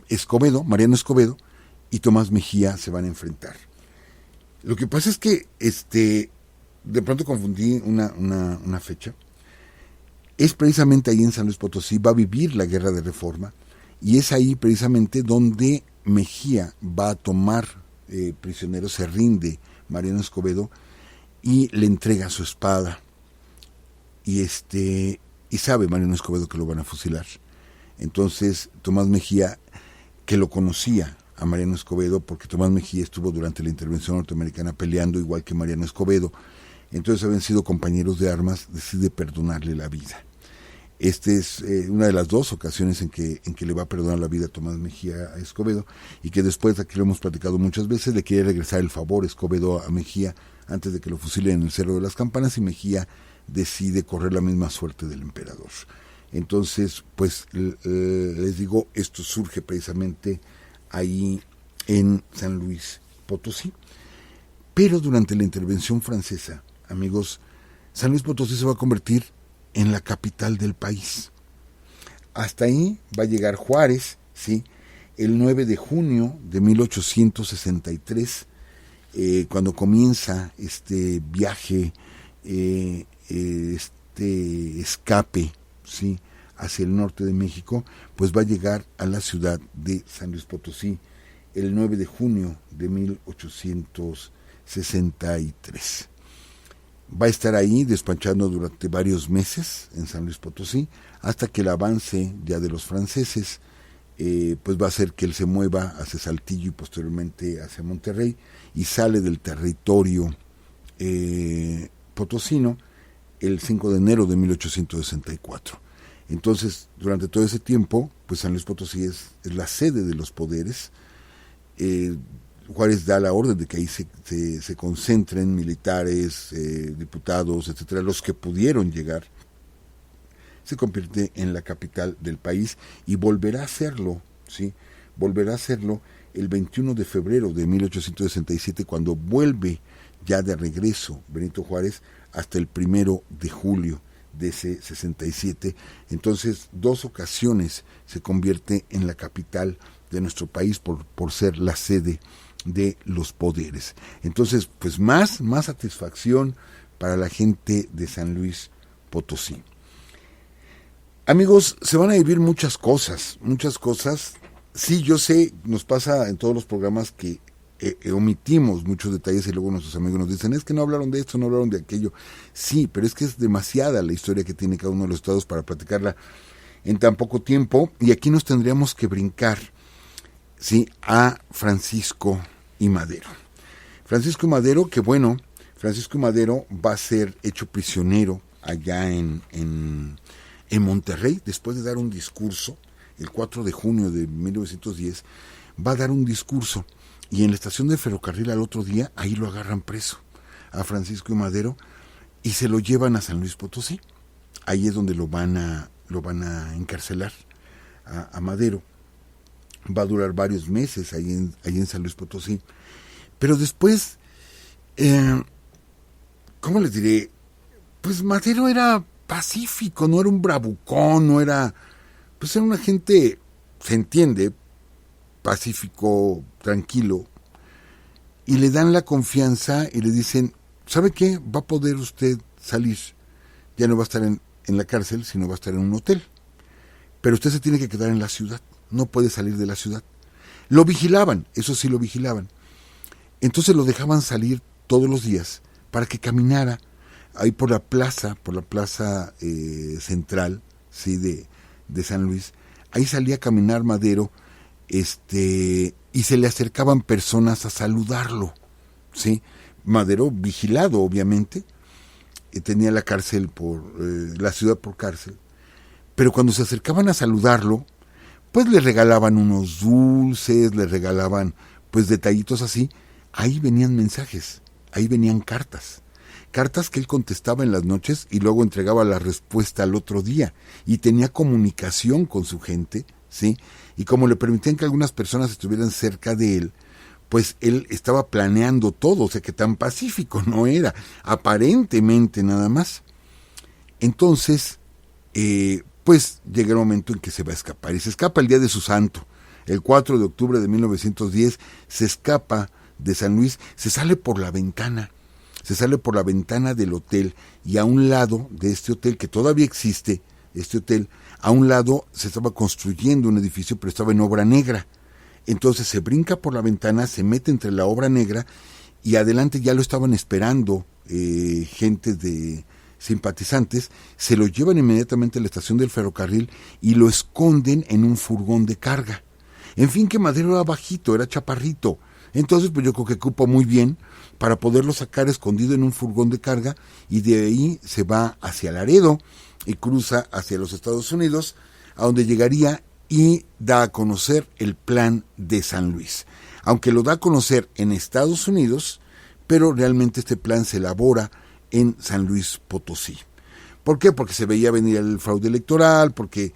Escobedo, Mariano Escobedo y Tomás Mejía se van a enfrentar. Lo que pasa es que de pronto confundí una fecha. Es precisamente ahí en San Luis Potosí, va a vivir la Guerra de Reforma, y es ahí precisamente donde Mejía va a tomar prisionero, se rinde Mariano Escobedo y le entrega su espada. Y sabe Mariano Escobedo que lo van a fusilar. Entonces Tomás Mejía, que lo conocía a Mariano Escobedo, porque Tomás Mejía estuvo durante la intervención norteamericana peleando igual que Mariano Escobedo, entonces habían sido compañeros de armas, decide perdonarle la vida. Esta es una de las dos ocasiones en que le va a perdonar la vida a Tomás Mejía a Escobedo, y que después, aquí lo hemos platicado muchas veces, le quiere regresar el favor Escobedo a Mejía antes de que lo fusilen en el Cerro de las Campanas, y Mejía decide correr la misma suerte del emperador. Entonces, pues les digo, esto surge precisamente ahí en San Luis Potosí. Pero durante la intervención francesa, amigos, San Luis Potosí se va a convertir en la capital del país. Hasta ahí va a llegar Juárez, ¿sí?, el 9 de junio de 1863, cuando comienza este viaje, este escape, ¿sí?, hacia el norte de México, pues va a llegar a la ciudad de San Luis Potosí el 9 de junio de 1863. Va a estar ahí despachando durante varios meses en San Luis Potosí, hasta que el avance ya de los franceses pues va a hacer que él se mueva hacia Saltillo y posteriormente hacia Monterrey, y sale del territorio potosino el 5 de enero de 1864. Entonces, durante todo ese tiempo, pues San Luis Potosí es la sede de los poderes. Juárez da la orden de que ahí se concentren militares, diputados, etcétera, los que pudieron llegar. Se convierte en la capital del país y volverá a hacerlo, ¿sí? Volverá a hacerlo el 21 de febrero de 1867, cuando vuelve ya de regreso Benito Juárez, hasta el 1 de julio de ese 67. Entonces, 2 ocasiones se convierte en la capital de nuestro país por ser la sede de los poderes. Entonces, pues más satisfacción para la gente de San Luis Potosí. Amigos, se van a vivir muchas cosas. Sí, yo sé, nos pasa en todos los programas que omitimos muchos detalles, y luego nuestros amigos nos dicen, es que no hablaron de esto, no hablaron de aquello. Sí, pero es que es demasiada la historia que tiene cada uno de los estados para platicarla en tan poco tiempo, y aquí nos tendríamos que brincar, ¿sí?, a Francisco y Madero. Francisco y Madero, que bueno, Francisco y Madero va a ser hecho prisionero allá en Monterrey, después de dar un discurso, el 4 de junio de 1910, va a dar un discurso, y en la estación de ferrocarril al otro día, ahí lo agarran preso, a Francisco y Madero, y se lo llevan a San Luis Potosí. Ahí es donde lo van a encarcelar a Madero. Va a durar varios meses ahí en San Luis Potosí. Pero después, ¿cómo les diré? Pues Madero era pacífico, no era un bravucón, no era... Pues era una gente, se entiende, pacífico, tranquilo. Y le dan la confianza y le dicen, ¿sabe qué? Va a poder usted salir. Ya no va a estar en la cárcel, sino va a estar en un hotel. Pero usted se tiene que quedar en la ciudad. No puede salir de la ciudad. Lo vigilaban, eso sí lo vigilaban. Entonces lo dejaban salir todos los días para que caminara ahí por la plaza central, ¿sí?, de San Luis. Ahí salía a caminar Madero, y se le acercaban personas a saludarlo, ¿sí? Madero vigilado, obviamente, tenía la cárcel la ciudad por cárcel, pero cuando se acercaban a saludarlo, pues le regalaban unos dulces, le regalaban pues detallitos así. Ahí venían mensajes, ahí venían cartas. cartas que él contestaba en las noches y luego entregaba la respuesta al otro día, y tenía comunicación con su gente, ¿sí? Y como le permitían que algunas personas estuvieran cerca de él, pues él estaba planeando todo, o sea que tan pacífico no era, aparentemente nada más. Entonces, pues llega el momento en que se va a escapar, y se escapa el día de su santo, el 4 de octubre de 1910, se escapa de San Luis, se sale por la ventana del hotel, y a un lado de este hotel, que todavía existe, este hotel, a un lado se estaba construyendo un edificio, pero estaba en obra negra. Entonces se brinca por la ventana, se mete entre la obra negra, y adelante ya lo estaban esperando gente de simpatizantes, se lo llevan inmediatamente a la estación del ferrocarril y lo esconden en un furgón de carga. En fin, que Madero era bajito, era chaparrito, entonces pues yo creo que cupo muy bien para poderlo sacar escondido en un furgón de carga, y de ahí se va hacia Laredo y cruza hacia los Estados Unidos, a donde llegaría y da a conocer el plan de San Luis. Aunque lo da a conocer en Estados Unidos, pero realmente este plan se elabora en San Luis Potosí. ¿Por qué? Porque se veía venir el fraude electoral, porque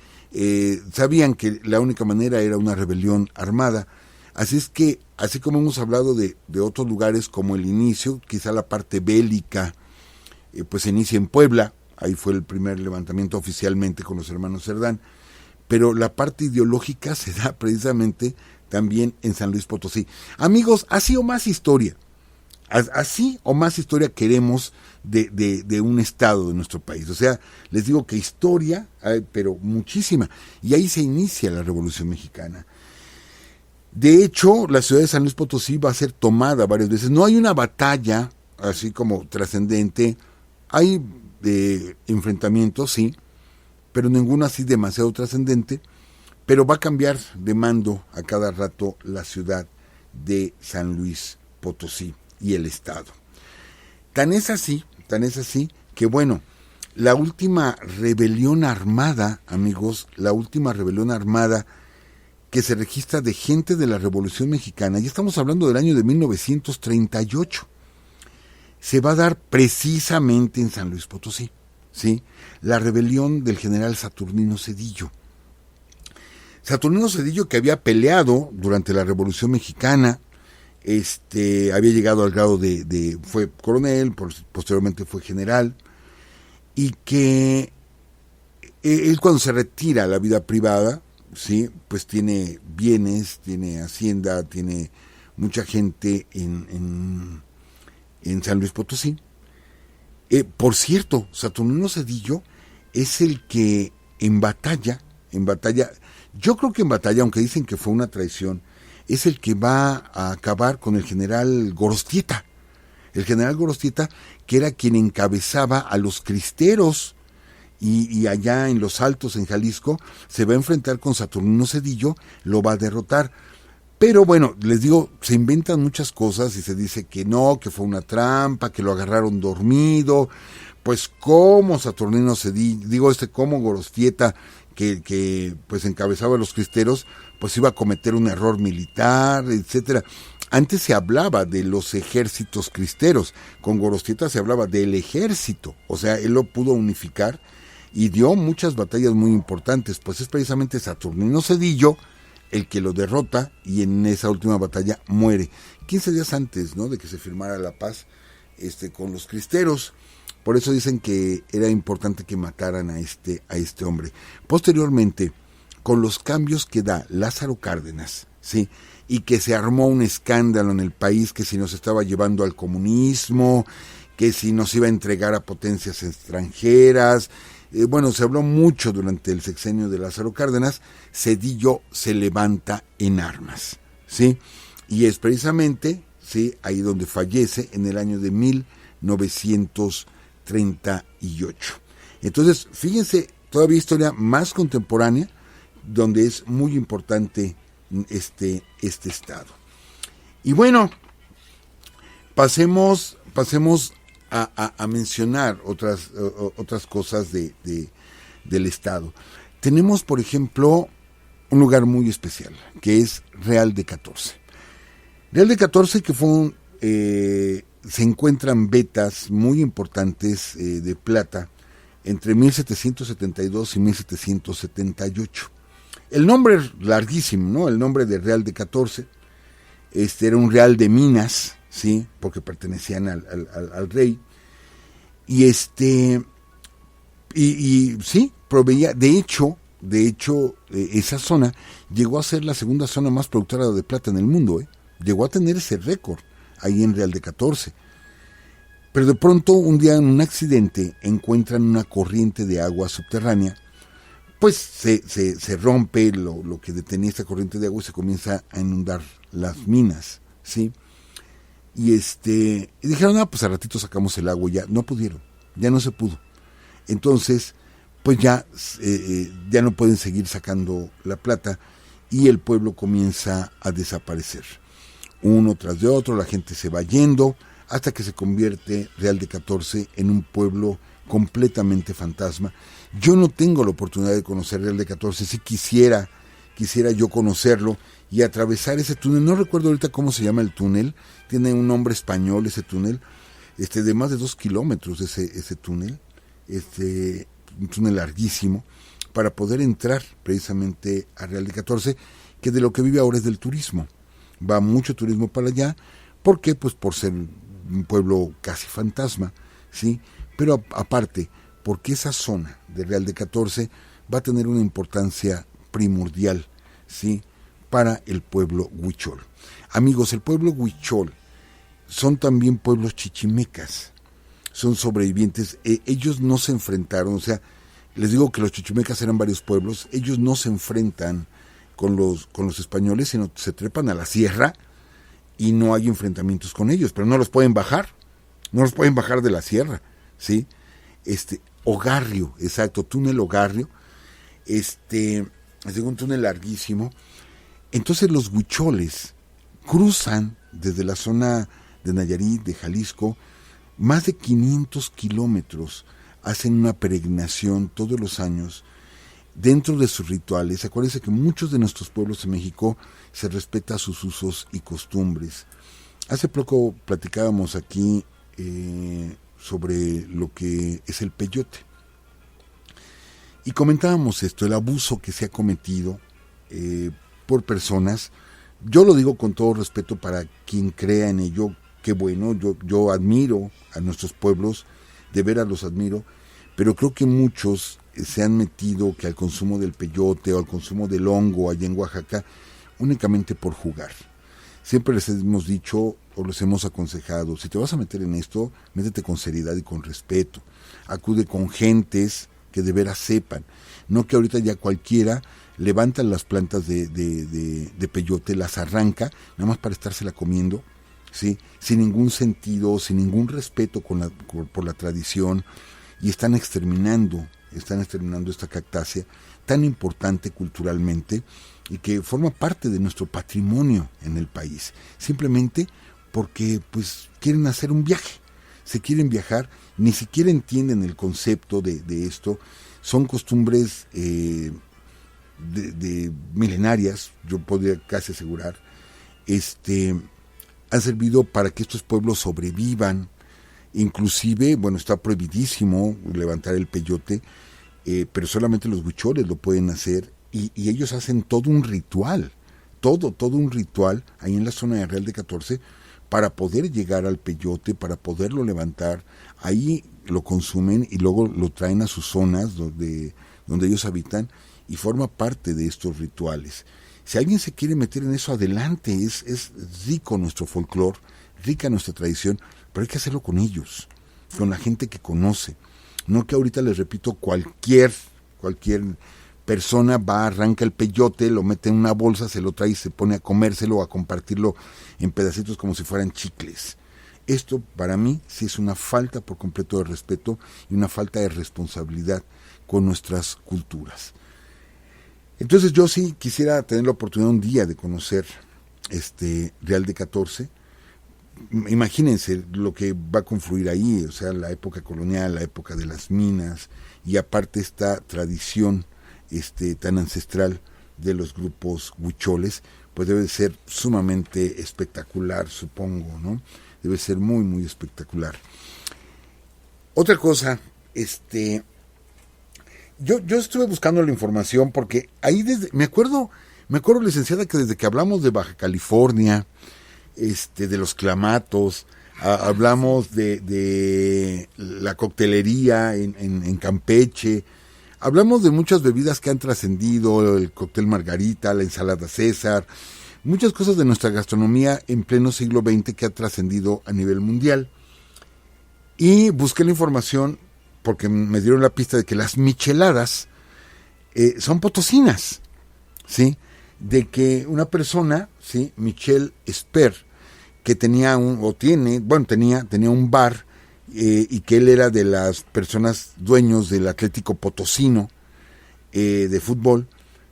sabían que la única manera era una rebelión armada. Así es que, así como hemos hablado de otros lugares como el inicio, quizá la parte bélica, pues se inicia en Puebla, ahí fue el primer levantamiento oficialmente con los hermanos Cerdán, pero la parte ideológica se da precisamente también en San Luis Potosí. Amigos, así o más historia queremos de un estado de nuestro país. O sea, les digo que historia, pero muchísima. Y ahí se inicia la Revolución Mexicana. De hecho, la ciudad de San Luis Potosí va a ser tomada varias veces. No hay una batalla así como trascendente. Hay enfrentamientos, sí, pero ninguno así demasiado trascendente. Pero va a cambiar de mando a cada rato la ciudad de San Luis Potosí y el estado. Tan es así que bueno, la última rebelión armada, amigos, la última rebelión armada que se registra de gente de la Revolución Mexicana, y estamos hablando del año de 1938, se va a dar precisamente en San Luis Potosí, ¿sí? La rebelión del general Saturnino Cedillo. Saturnino Cedillo, que había peleado durante la Revolución Mexicana, había llegado al grado fue coronel, posteriormente fue general, y que él cuando se retira a la vida privada, sí, pues tiene bienes, tiene hacienda, tiene mucha gente en San Luis Potosí. Por cierto, Saturnino Cedillo es el que en batalla, yo creo que en batalla, aunque dicen que fue una traición, es el que va a acabar con el general Gorostieta. El general Gorostieta, que era quien encabezaba a los cristeros, y allá en los Altos, en Jalisco, se va a enfrentar con Saturnino Cedillo, lo va a derrotar. Pero bueno, les digo, se inventan muchas cosas y se dice que no, que fue una trampa, que lo agarraron dormido. Pues cómo Saturnino Cedillo, cómo Gorostieta, que pues encabezaba a los cristeros, pues iba a cometer un error militar, etcétera. Antes se hablaba de los ejércitos cristeros, con Gorostieta se hablaba del ejército, o sea, él lo pudo unificar y dio muchas batallas muy importantes, pues es precisamente Saturnino Cedillo el que lo derrota y en esa última batalla muere, 15 días antes, ¿no?, de que se firmara la paz con los cristeros. Por eso dicen que era importante que mataran a este hombre. Posteriormente, con los cambios que da Lázaro Cárdenas, ¿sí?, y que se armó un escándalo en el país, que si nos estaba llevando al comunismo, que si nos iba a entregar a potencias extranjeras, bueno, se habló mucho durante el sexenio de Lázaro Cárdenas. Cedillo se levanta en armas, ¿sí? Y es precisamente, ¿sí?, ahí donde fallece en el año de 1938. Entonces, fíjense, todavía historia más contemporánea, donde es muy importante este estado. Y bueno, pasemos a mencionar otras cosas del estado. Tenemos, por ejemplo, un lugar muy especial, que es Real de 14. Real de 14, que fue se encuentran vetas muy importantes de plata entre 1772 y 1778. El nombre es larguísimo, ¿no? El nombre de Real de 14, era un real de minas, ¿sí? Porque pertenecían al rey, y sí, proveía, de hecho, esa zona llegó a ser la segunda zona más productora de plata en el mundo, llegó a tener ese récord ahí en Real de 14. Pero de pronto, un día en un accidente, encuentran una corriente de agua subterránea, pues se rompe lo que detenía esta corriente de agua y se comienza a inundar las minas, ¿sí? Y dijeron, pues a ratito sacamos el agua, ya no pudieron, ya no se pudo. Entonces, pues ya no pueden seguir sacando la plata y el pueblo comienza a desaparecer. Uno tras de otro, la gente se va yendo hasta que se convierte Real de 14 en un pueblo completamente fantasma. Yo no tengo la oportunidad de conocer Real de 14, sí quisiera yo conocerlo y atravesar ese túnel. No recuerdo ahorita cómo se llama el túnel, tiene un nombre español ese túnel, de más de 2 kilómetros ese túnel, un túnel larguísimo, para poder entrar precisamente a Real de 14, que de lo que vive ahora es del turismo. Va mucho turismo para allá, ¿por qué? Pues por ser un pueblo casi fantasma, ¿sí? Pero aparte, porque esa zona de Real de 14 va a tener una importancia primordial, ¿sí? Para el pueblo huichol. Amigos, el pueblo huichol son también pueblos chichimecas, son sobrevivientes. Ellos no se enfrentaron, o sea, les digo que los chichimecas eran varios pueblos, ellos no se enfrentan con los españoles, sino se trepan a la sierra y no hay enfrentamientos con ellos, pero no los pueden bajar de la sierra, ¿sí? Ogarrio, exacto, túnel Ogarrio, es un túnel larguísimo. Entonces los huicholes cruzan desde la zona de Nayarit, de Jalisco, más de 500 kilómetros, hacen una peregrinación todos los años dentro de sus rituales. Acuérdense que muchos de nuestros pueblos en México se respeta sus usos y costumbres. Hace poco platicábamos aquí sobre lo que es el peyote. Y comentábamos esto, el abuso que se ha cometido por personas. Yo lo digo con todo respeto para quien crea en ello, qué bueno, yo admiro a nuestros pueblos, de veras los admiro, pero creo que muchos se han metido que al consumo del peyote o al consumo del hongo allá en Oaxaca únicamente por jugar. Siempre les hemos dicho o les hemos aconsejado, si te vas a meter en esto, métete con seriedad y con respeto. Acude con gentes que de veras sepan. No que ahorita ya cualquiera levanta las plantas de peyote, las arranca, nada más para estársela comiendo, ¿sí? Sin ningún sentido, sin ningún respeto por la tradición, y están exterminando esta cactácea tan importante culturalmente y que forma parte de nuestro patrimonio en el país, simplemente porque pues quieren hacer un viaje, se quieren viajar, ni siquiera entienden el concepto de esto. Son costumbres de milenarias, yo podría casi asegurar, han servido para que estos pueblos sobrevivan. Inclusive, bueno, está prohibidísimo levantar el peyote, pero solamente los huicholes lo pueden hacer, y ellos hacen todo un ritual, todo un ritual ahí en la zona de Real de 14 para poder llegar al peyote, para poderlo levantar. Ahí lo consumen y luego lo traen a sus zonas donde ellos habitan, y forma parte de estos rituales. Si alguien se quiere meter en eso, adelante, es rico nuestro folclore, rica nuestra tradición, pero hay que hacerlo con ellos, con la gente que conoce. No que ahorita, les repito, cualquier persona va, arranca el peyote, lo mete en una bolsa, se lo trae y se pone a comérselo o a compartirlo en pedacitos como si fueran chicles. Esto para mí sí es una falta por completo de respeto y una falta de responsabilidad con nuestras culturas. Entonces yo sí quisiera tener la oportunidad un día de conocer Real de 14. Imagínense lo que va a confluir ahí, o sea, la época colonial, la época de las minas, y aparte esta tradición tan ancestral de los grupos huicholes, pues debe ser sumamente espectacular, supongo, ¿no? debe ser muy, muy espectacular. Otra cosa, yo estuve buscando la información porque ahí me acuerdo, licenciada, que desde que hablamos de Baja California, de los clamatos, hablamos de la coctelería en Campeche, hablamos de muchas bebidas que han trascendido, el cóctel Margarita, la ensalada César, muchas cosas de nuestra gastronomía en pleno siglo XX que ha trascendido a nivel mundial. Y busqué la información porque me dieron la pista de que las micheladas son potosinas, ¿sí? De que una persona, ¿sí? Michel Esper, que tenía tenía un bar, y que él era de las personas dueños del Atlético Potosino de fútbol,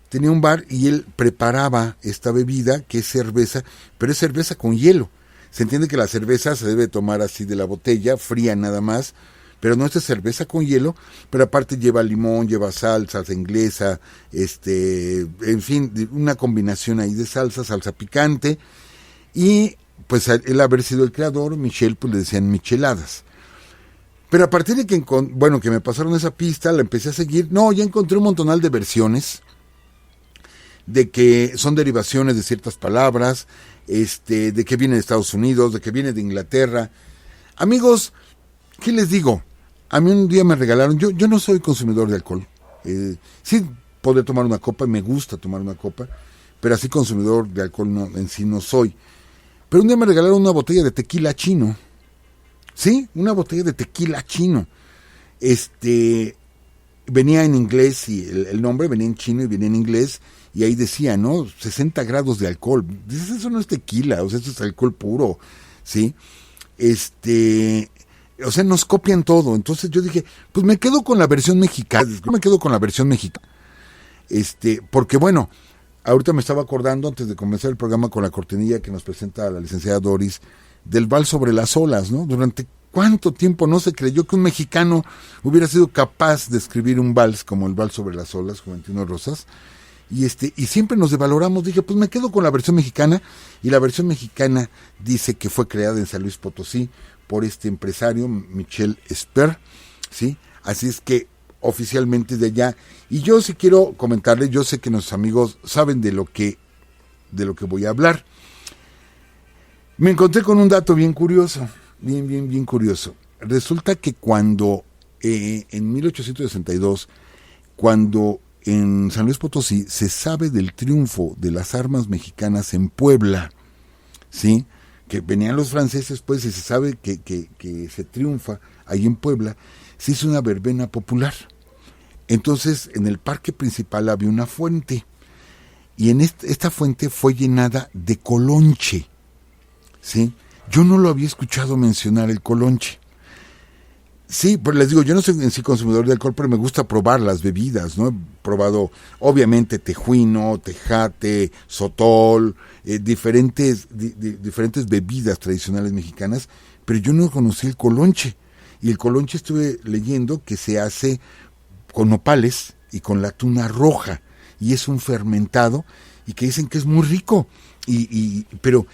tenía un bar y él preparaba esta bebida que es cerveza, pero es cerveza con hielo. Se entiende que la cerveza se debe tomar así de la botella, fría nada más, pero no, esta es cerveza con hielo, pero aparte lleva limón, lleva salsa inglesa, en fin, una combinación ahí de salsa picante, y pues él haber sido el creador, Michel, pues le decían micheladas. Pero a partir de que me pasaron esa pista, la empecé a seguir, ya encontré un montonal de versiones, de que son derivaciones de ciertas palabras, de que viene de Estados Unidos, de que viene de Inglaterra. Amigos, ¿qué les digo? A mí un día me regalaron, yo no soy consumidor de alcohol, sí podré tomar una copa, me gusta tomar una copa, pero así consumidor de alcohol en sí no soy. Pero un día me regalaron una botella de tequila chino, sí, una botella de tequila chino, venía en inglés, y el nombre venía en chino y venía en inglés, y ahí decía, 60 grados de alcohol. Dices, eso no es tequila, o sea, eso es alcohol puro, ¿sí? O sea, nos copian todo. Entonces yo dije, pues me quedo con la versión mexicana. Porque bueno, ahorita me estaba acordando, antes de comenzar el programa, con la cortinilla que nos presenta la licenciada Doris, del vals sobre las olas, ¿no? Durante cuánto tiempo no se creyó que un mexicano hubiera sido capaz de escribir un vals como el vals sobre las olas, Juventino Rosas. Y siempre nos devaloramos. Dije, pues me quedo con la versión mexicana, y la versión mexicana dice que fue creada en San Luis Potosí por este empresario Michel Esper, ¿sí? Así es que oficialmente de allá. Y yo sí quiero comentarles, yo sé que nuestros amigos saben de lo que voy a hablar. Me encontré con un dato bien curioso, bien curioso. Resulta que cuando en 1862, cuando en San Luis Potosí se sabe del triunfo de las armas mexicanas en Puebla, ¿sí? Que venían los franceses, pues, y se sabe que se triunfa ahí en Puebla, se hizo una verbena popular. Entonces, en el parque principal había una fuente, y en esta fuente fue llenada de colonche, ¿sí? Yo no lo había escuchado mencionar el colonche. Sí, pues les digo, yo no soy en sí consumidor de alcohol, pero me gusta probar las bebidas, ¿no? He probado, obviamente, tejuino, tejate, sotol, diferentes bebidas tradicionales mexicanas, pero yo no conocí el colonche. Y el colonche estuve leyendo que se hace con nopales y con la tuna roja, y es un fermentado, y que dicen que es muy rico, pero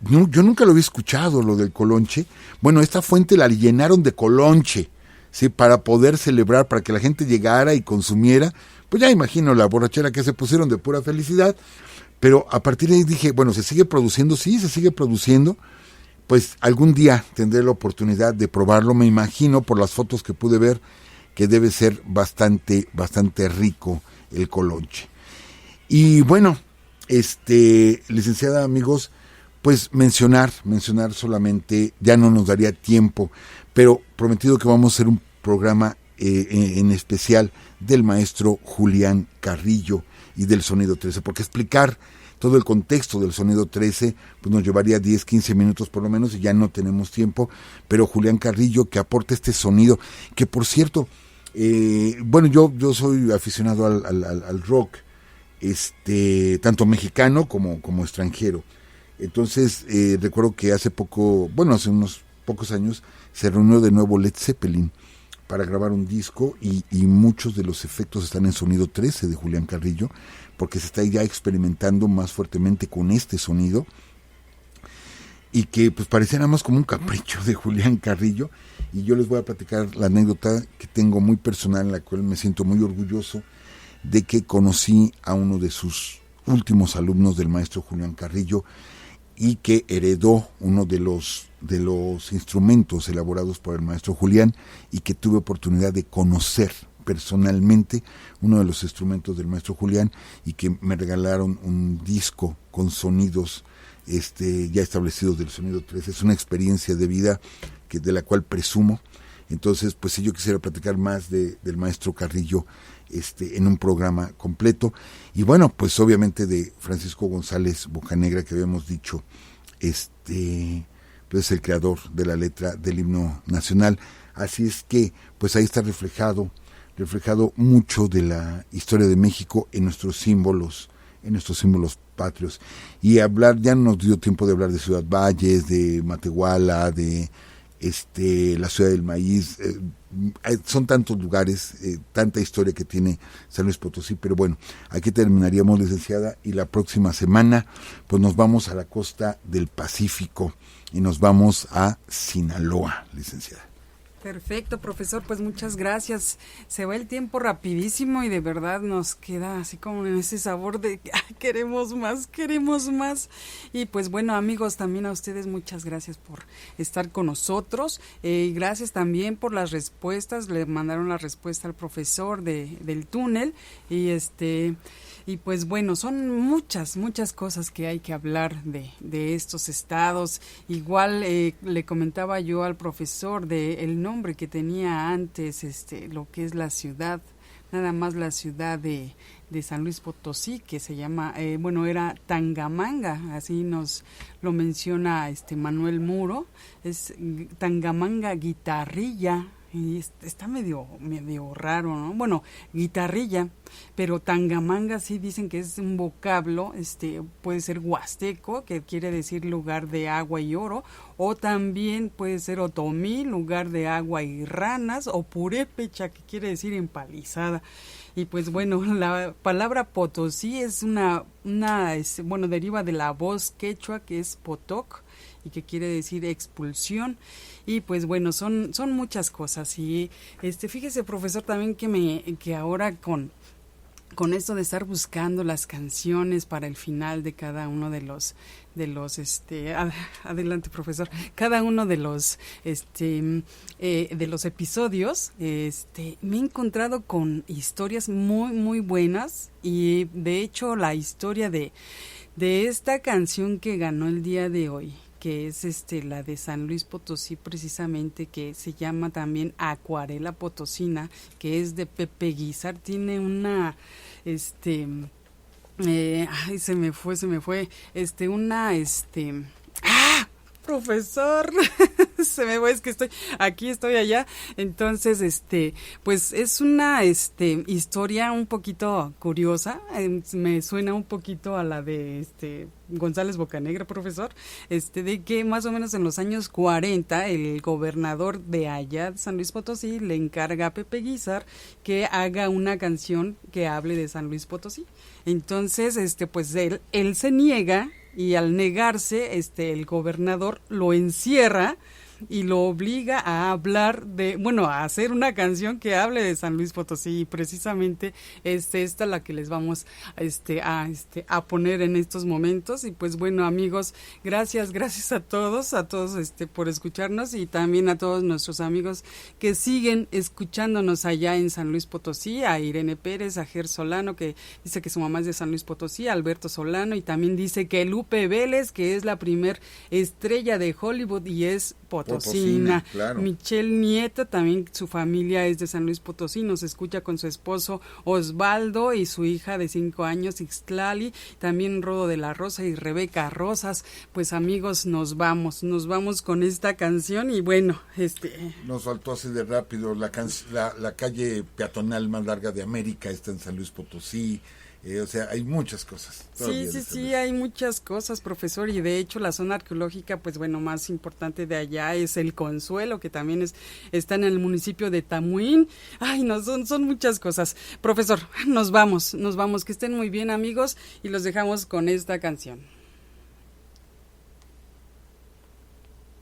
no, yo nunca lo había escuchado, lo del colonche. Bueno, esta fuente la llenaron de colonche, ¿sí? Para poder celebrar, para que la gente llegara y consumiera. Pues ya imagino la borrachera que se pusieron de pura felicidad. Pero a partir de ahí dije, bueno, ¿se sigue produciendo? Sí, se sigue produciendo. Pues algún día tendré la oportunidad de probarlo. Me imagino, por las fotos que pude ver, que debe ser bastante rico el colonche. Y bueno, licenciada, amigos, pues mencionar solamente, ya no nos daría tiempo, pero prometido que vamos a hacer un programa en especial del maestro Julián Carrillo y del Sonido 13, porque explicar todo el contexto del Sonido 13 pues nos llevaría 10, 15 minutos por lo menos, y ya no tenemos tiempo. Pero Julián Carrillo, que aporta este sonido, que por cierto, bueno, yo soy aficionado al rock, tanto mexicano como extranjero. Entonces, recuerdo que hace unos pocos años, se reunió de nuevo Led Zeppelin para grabar un disco, y muchos de los efectos están en Sonido 13 de Julián Carrillo, porque se está ya experimentando más fuertemente con este sonido. y que pues pareciera más como un capricho de Julián Carrillo, y yo les voy a platicar la anécdota que tengo muy personal, en la cual me siento muy orgulloso de que conocí a uno de sus últimos alumnos del maestro Julián Carrillo, y que heredó uno de los instrumentos elaborados por el maestro Julián, y que tuve oportunidad de conocer personalmente uno de los instrumentos del maestro Julián, y que me regalaron un disco con sonidos ya establecidos del sonido 3. Es una experiencia de vida de la cual presumo. Entonces, pues si yo quisiera platicar más del maestro Carrillo en un programa completo. Y bueno, pues obviamente de Francisco González Bocanegra, que habíamos dicho, pues es el creador de la letra del himno nacional. Así es que, pues ahí está reflejado mucho de la historia de México en nuestros símbolos patrios. Y ya no nos dio tiempo de hablar de Ciudad Valles, de Matehuala, de la ciudad del maíz. Son tantos lugares, tanta historia que tiene San Luis Potosí, pero bueno, aquí terminaríamos, licenciada, y la próxima semana pues nos vamos a la costa del Pacífico y nos vamos a Sinaloa, licenciada. Perfecto, profesor, pues muchas gracias. Se va el tiempo rapidísimo y de verdad nos queda así como en ese sabor de queremos más. Y pues bueno, amigos, también a ustedes muchas gracias por estar con nosotros. Y gracias también por las respuestas. Le mandaron la respuesta al profesor del túnel y pues bueno, son muchas cosas que hay que hablar de estos estados. Igual le comentaba yo al profesor el nombre que tenía antes, lo que es la ciudad, nada más la ciudad de San Luis Potosí, que se llama, era Tangamanga, así nos lo menciona Manuel Muro, es Tangamanga Guitarrilla. Y está medio raro, ¿no? Bueno, guitarrilla, pero Tangamanga sí dicen que es un vocablo, puede ser huasteco, que quiere decir lugar de agua y oro, o también puede ser otomí, lugar de agua y ranas, o purépecha, que quiere decir empalizada. Y pues bueno, la palabra Potosí es deriva de la voz quechua, que es potoc, y que quiere decir expulsión. Y pues bueno, son muchas cosas. Y fíjese, profesor, también que ahora con esto de estar buscando las canciones para el final de cada uno de los adelante, profesor, cada uno de los episodios, me he encontrado con historias muy muy buenas. Y de hecho la historia de esta canción que ganó el día de hoy, que es la de San Luis Potosí, precisamente, que se llama también Acuarela Potosina, que es de Pepe Guizar, tiene una se me fue, profesor, se me fue, es que estoy allá. Entonces, pues es una historia un poquito curiosa, me suena un poquito a la de González Bocanegra, profesor, de que más o menos en los años 40 el gobernador de allá de San Luis Potosí le encarga a Pepe Guizar que haga una canción que hable de San Luis Potosí. Entonces, pues él se niega, y al negarse, el gobernador lo encierra y lo obliga a hablar a hacer una canción que hable de San Luis Potosí. Y precisamente esta la que les vamos a poner en estos momentos. Y pues bueno, amigos, gracias a todos por escucharnos, y también a todos nuestros amigos que siguen escuchándonos allá en San Luis Potosí, a Irene Pérez, a Ger Solano, que dice que su mamá es de San Luis Potosí, a Alberto Solano, y también dice que Lupe Vélez, que es la primer estrella de Hollywood y es Potosina, claro. Michelle Nieto, también su familia es de San Luis Potosí, nos escucha con su esposo Osvaldo y su hija de 5 años, Ixtlali, también Rodo de la Rosa y Rebeca Rosas. Pues amigos, nos vamos con esta canción. Y bueno, nos faltó así de rápido, la calle peatonal más larga de América está en San Luis Potosí. O sea, hay muchas cosas. Sí, hay muchas cosas, profesor, y de hecho la zona arqueológica, pues bueno, más importante de allá es el Consuelo, que también está en el municipio de Tamuín. Ay, no, son muchas cosas. Profesor, nos vamos, que estén muy bien, amigos, y los dejamos con esta canción.